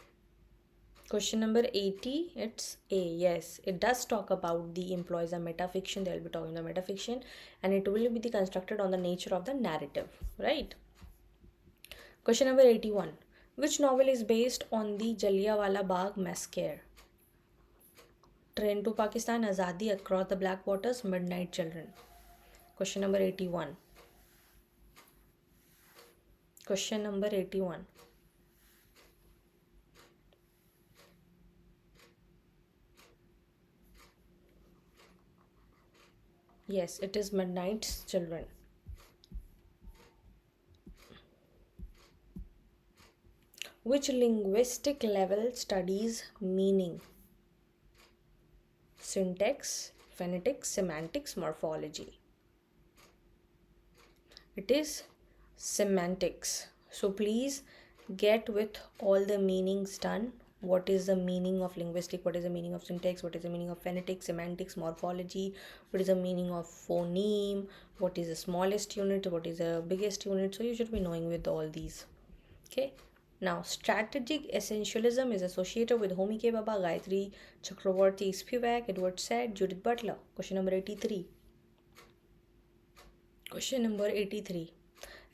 Question number 80, it's A. Yes, it does talk about the employs a metafiction. They'll be talking the metafiction, and it will be constructed on the nature of the narrative, right? Question number 81. Which novel is based on the Jallianwala Bagh massacre? Train to Pakistan, Azadi, Across the Black Waters, Midnight Children. Question number 81. Question number 81. Yes, it is Midnight Children. Which linguistic level studies meaning? Syntax, phonetics, semantics, morphology. It is semantics. So please get with all the meanings done. What is the meaning of linguistic? What is the meaning of syntax? What is the meaning of phonetics, semantics, morphology? What is the meaning of phoneme? What is the smallest unit? What is the biggest unit? So you should be knowing with all these. Okay. Now, strategic essentialism is associated with Homi K. Baba, Gayatri Chakravarti Spivak, Edward Said, Judith Butler. Question number 83. Question number 83.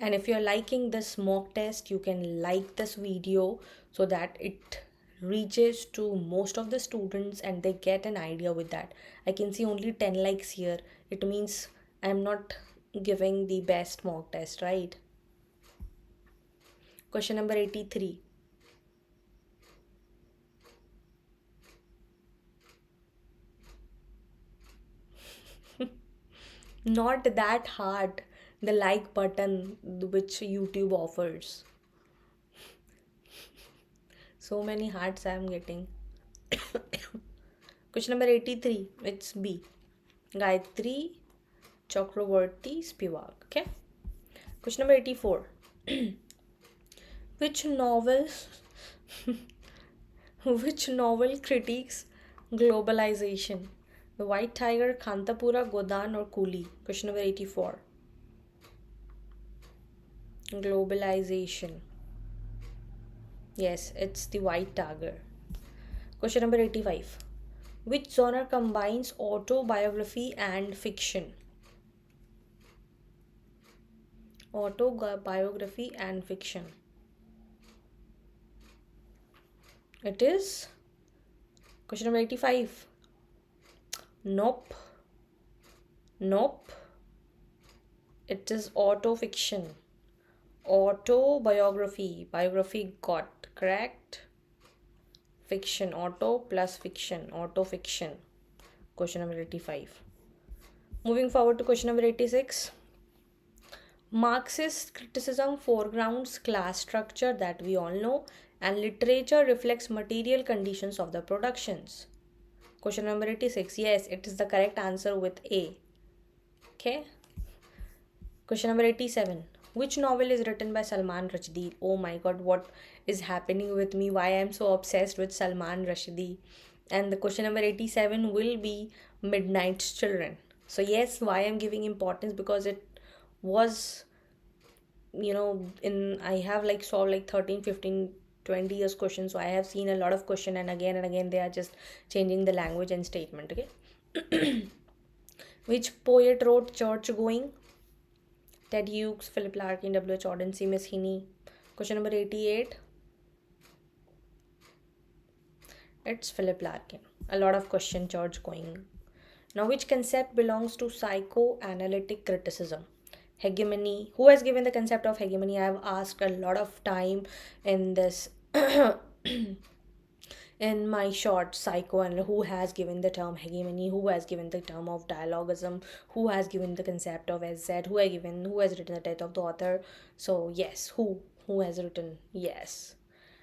And if you're liking this mock test, you can like this video so that it reaches to most of the students and they get an idea with that. I can see only 10 likes here. It means I'm not giving the best mock test, right? Question number 83. Not that hard. The like button which YouTube offers. So many hearts I am getting. Question number 83. It's B. Gayatri Chakravarti Spivak. Okay. Question number 84. Which novel critiques globalization? The White Tiger, Kantapura, Godan, or Coolie? Question number 84. Globalization. Yes, it's the White Tiger. Question number 85. Which genre combines autobiography and fiction? Autobiography and fiction. It is question number 85. Nope. It is autofiction. Autobiography. Biography got correct. Fiction. Auto plus fiction. Autofiction. Question number 85. Moving forward to question number 86. Marxist criticism foregrounds class structure that we all know, and literature reflects material conditions of the productions. Question number 86. Yes, it is the correct answer with A. Okay. Question number 87. Which novel is written by Salman Rushdie? Oh my god, what is happening with me? Why I am so obsessed with Salman Rushdie? And the question number 87 will be Midnight Children. So yes, why I am giving importance? Because it was, I have solved 13, 15, 20 years questions, so I have seen a lot of question, and again they are just changing the language and statement. Okay. Which poet wrote Church Going? Ted Hughes, Philip Larkin, W.H. Auden, C. Miss Heaney. Question number 88. It's Philip Larkin. A lot of question Church Going Now, which concept belongs to psychoanalytic criticism? Hegemony. Who has given the concept of hegemony? I have asked a lot of time in this in my short psycho, and who has given the term hegemony, who has given the term of dialogism, who has given the concept of SZ, who has written the death of the author. So yes, who has written? Yes.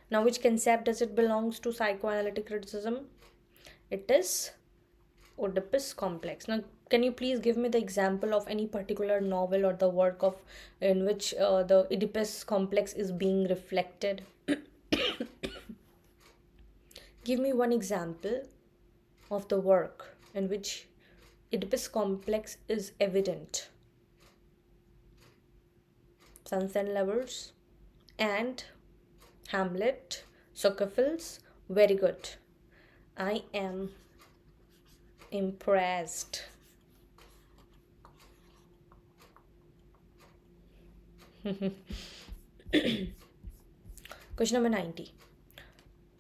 Now, which concept does it belongs to psychoanalytic criticism? It is Oedipus complex. Now, can you please give me the example of any particular novel or the work of in which the Oedipus complex is being reflected? Give me one example of the work in which Oedipus complex is evident. Sons and Lovers and Hamlet, Sophocles. Very good. I am impressed. Question number 90.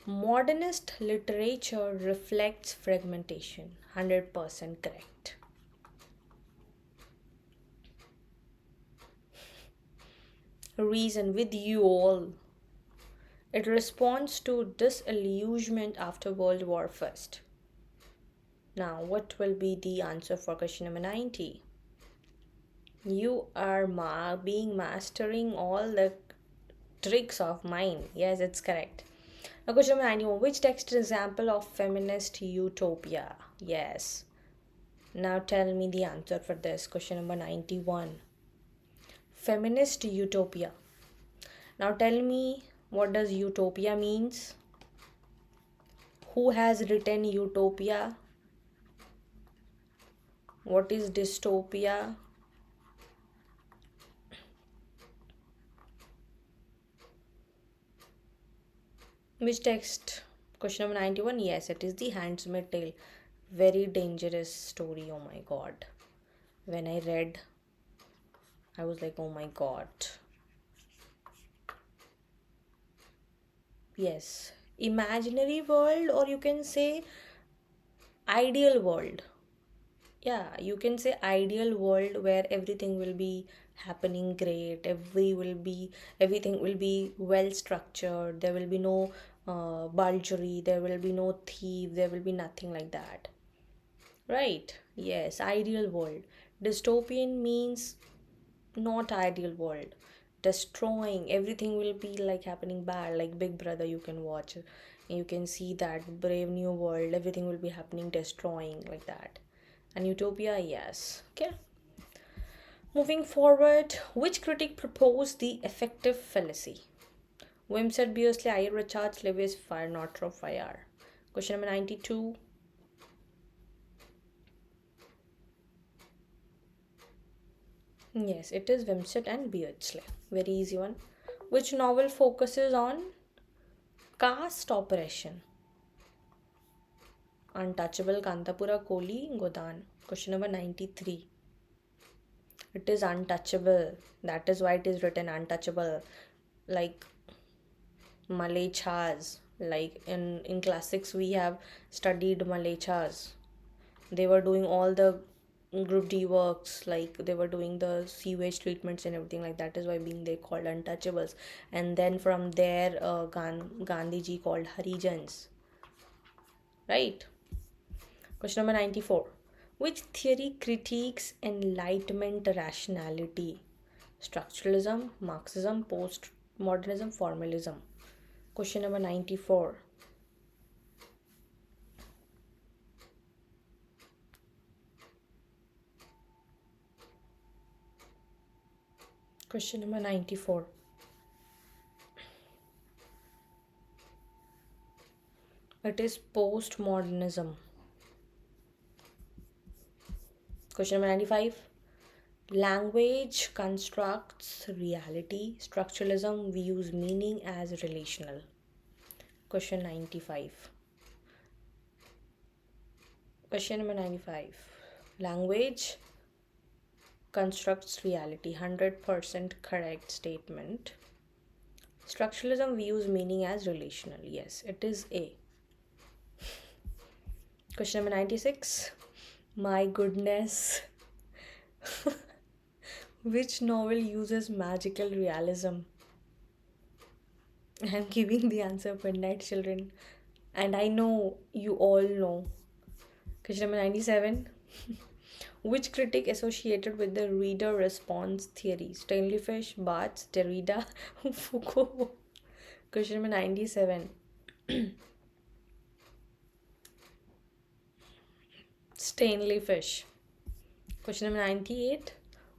Modernist literature reflects fragmentation. 100% correct. Reason with you all. It responds to disillusionment after World War I. Now, what will be the answer for question number 90? You are mastering all the tricks of mine. Yes, it's correct. Now, question number 91. Which text is an example of feminist utopia? Yes. Now, tell me the answer for this. Question number 91. Feminist utopia. Now, tell me, what does utopia means? Who has written utopia? What is dystopia? Which text? Question number 91. Yes, it is The Handmaid's Tale. Very dangerous story. Oh my god. When I read, I was like, oh my god. Yes. Imaginary world, or you can say ideal world. Yeah, you can say ideal world where everything will be happening great, everything will be well structured, there will be no bulgery, there will be no thief, there will be nothing like that, right? Yes, ideal world. Dystopian means not ideal world, destroying, everything will be like happening bad, like Big Brother. You can watch, you can see that Brave New World, everything will be happening destroying like that. And utopia, yes. Okay, moving forward. Which critic proposed the effective fallacy? Wimsatt, Beersley, Ayer, Richards, Lewis, Fire, Northrop, Fire. Question number 92. Yes, it is Wimsatt and Beardsley. Very easy one. Which novel focuses on caste oppression? Untouchable, Kantapura, Koli, Godan. Question number 93. It is untouchable. That is why it is written untouchable. Like Malechas. Like in classics we have studied Malechas. They were doing all the group D works, like they were doing the sewage treatments and everything like that. Is why being they called untouchables. And then from there Gandhiji called Harijans, right? Question number 94. Which theory critiques enlightenment rationality? Structuralism, Marxism, postmodernism, formalism. Question number 94. Question number 94. It is postmodernism. Question number 95. Language constructs reality. Structuralism views meaning as relational. Question 95. Question number 95. Language constructs reality. 100% correct statement. Structuralism views meaning as relational. Yes, it is A. Question number 96. My goodness. Which novel uses magical realism? I'm giving the answer for Night Children. And I know you all know. Question number 97. Which critic associated with the reader response theory? Stanley Fish, Barthes, Derrida, Foucault. Question number 97. Stanley Fish. Question number 98.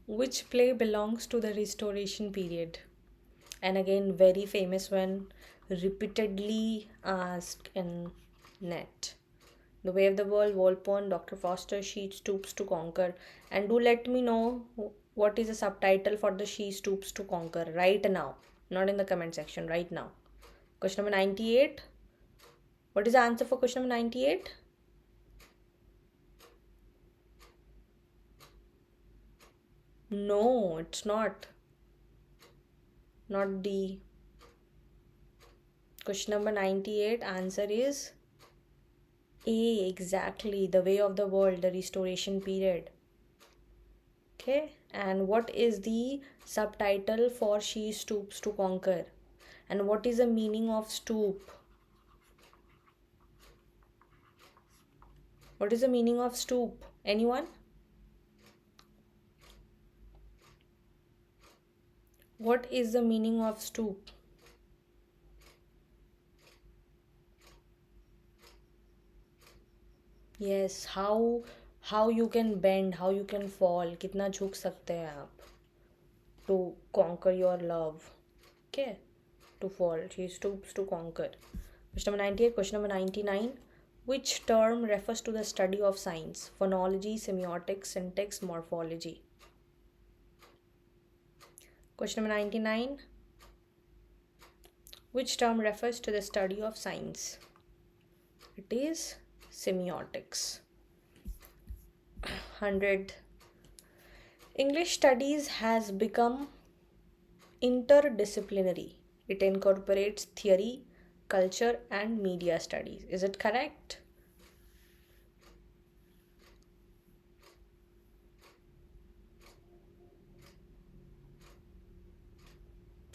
Which play belongs to the Restoration period? And again, very famous one, repeatedly asked in NET. The Way of the World, Walpole, Dr. Foster, She Stoops to Conquer. And do let me know what is the subtitle for the She Stoops to Conquer right now. Not in the comment section, right now. Question number 98. What is the answer for question number 98? No, it's not. Not D. Question number 98, answer is A, exactly. The Way of the World, the Restoration period. Okay, and what is the subtitle for She Stoops to Conquer? And what is the meaning of stoop? What is the meaning of stoop? Anyone? What is the meaning of stoop? Yes, how you can bend, how you can fall, कितना झुक सकते हैं आप to conquer your love. Okay, to fall. She stoops to conquer. Question number 98. Question number 99. Which term refers to the study of science? Phonology, semiotics, syntax, morphology. Question number 99. Which term refers to the study of science? It is semiotics. 100. English studies has become interdisciplinary. It incorporates theory, culture, and media studies. Is it correct?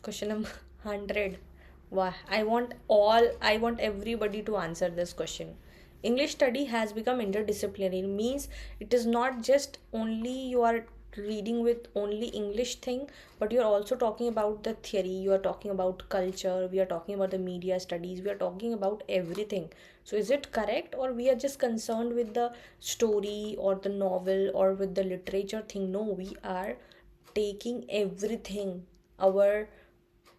Question number 100. Why? I want everybody to answer this question. English study has become interdisciplinary. It means it is not just only you are reading with only English thing, but you are also talking about the theory, you are talking about culture, we are talking about the media studies, we are talking about everything. So is it correct, or we are just concerned with the story or the novel or with the literature thing? No, we are taking everything. Our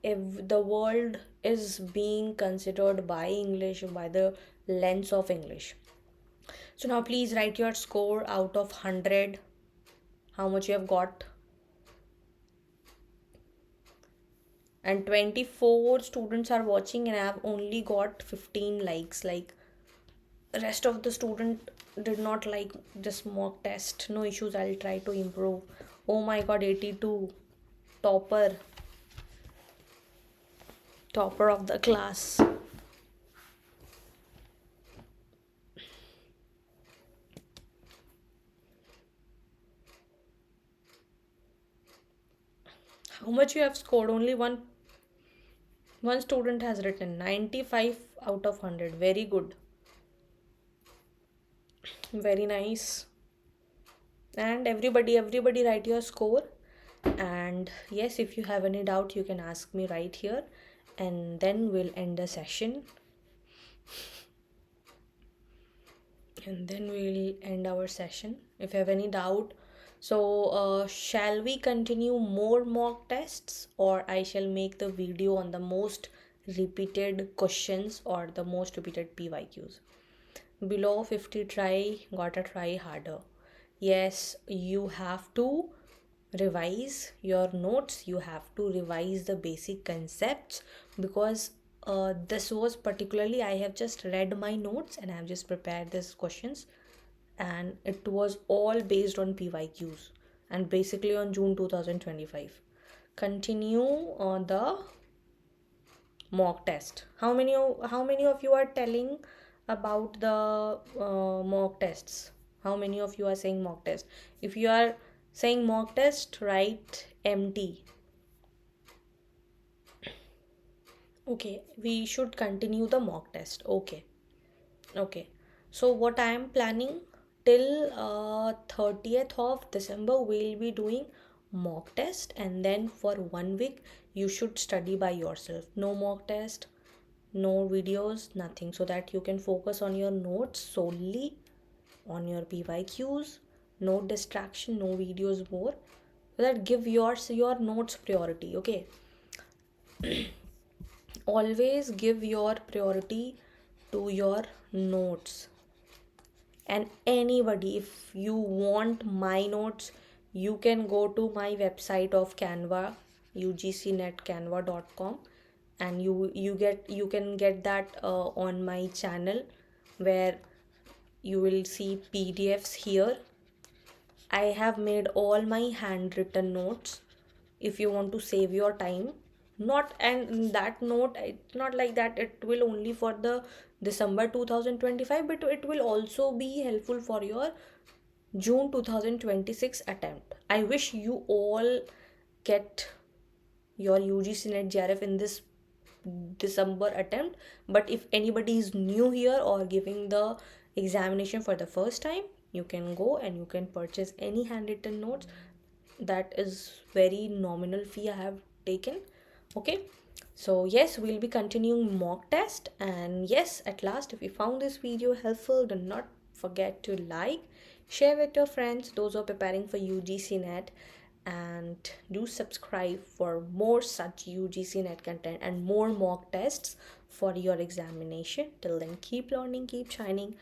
if the world is being considered by English, by the lens of English. So now please write your score out of 100. How much you have got? And 24 students are watching and I have only got 15 likes. Like rest of the student did not like this mock test. No issues, I'll try to improve. Oh my god, 82. Topper of the class. How much you have scored? Only one student has written 95 out of 100. Very good. Very nice. And everybody write your score. And yes, if you have any doubt, you can ask me right here, and then we'll end the session. And then we'll end our session if you have any doubt. So shall we continue more mock tests, or I shall make the video on the most repeated questions or the most repeated PYQs? Below 50 try, gotta try harder. Yes, you have to revise your notes, you have to revise the basic concepts, because this was particularly, I have just read my notes and I have just prepared these questions, and it was all based on PYQs and basically on June 2025. Continue on the mock test. How many of you are telling about the mock tests? How many of you are saying mock test? If you are saying mock test, write MT. Okay, we should continue the mock test. Okay. So what I am planning, till 30th of December we'll be doing mock test, and then for 1 week you should study by yourself. No mock test, no videos, nothing, so that you can focus on your notes solely, on your PYQs, no distraction, no videos more, so that give your notes priority. Okay, always give your priority to your notes. And anybody, if you want my notes, you can go to my website of Canva, ugcnetcanva.com, and you can get that on my channel, where you will see PDFs here. I have made all my handwritten notes. If you want to save your time, not, and that note, it's not like that it will only for the December 2025, but it will also be helpful for your June 2026 attempt. I wish you all get your UGC NET JRF in this December attempt. But if anybody is new here or giving the examination for the first time, you can go and you can purchase any handwritten notes. That is very nominal fee I have taken. Okay, so yes, we'll be continuing mock test. And yes, at last, if you found this video helpful, do not forget to like, share with your friends, those who are preparing for UGC NET, and do subscribe for more such UGC NET content and more mock tests for your examination. Till then, keep learning, keep shining.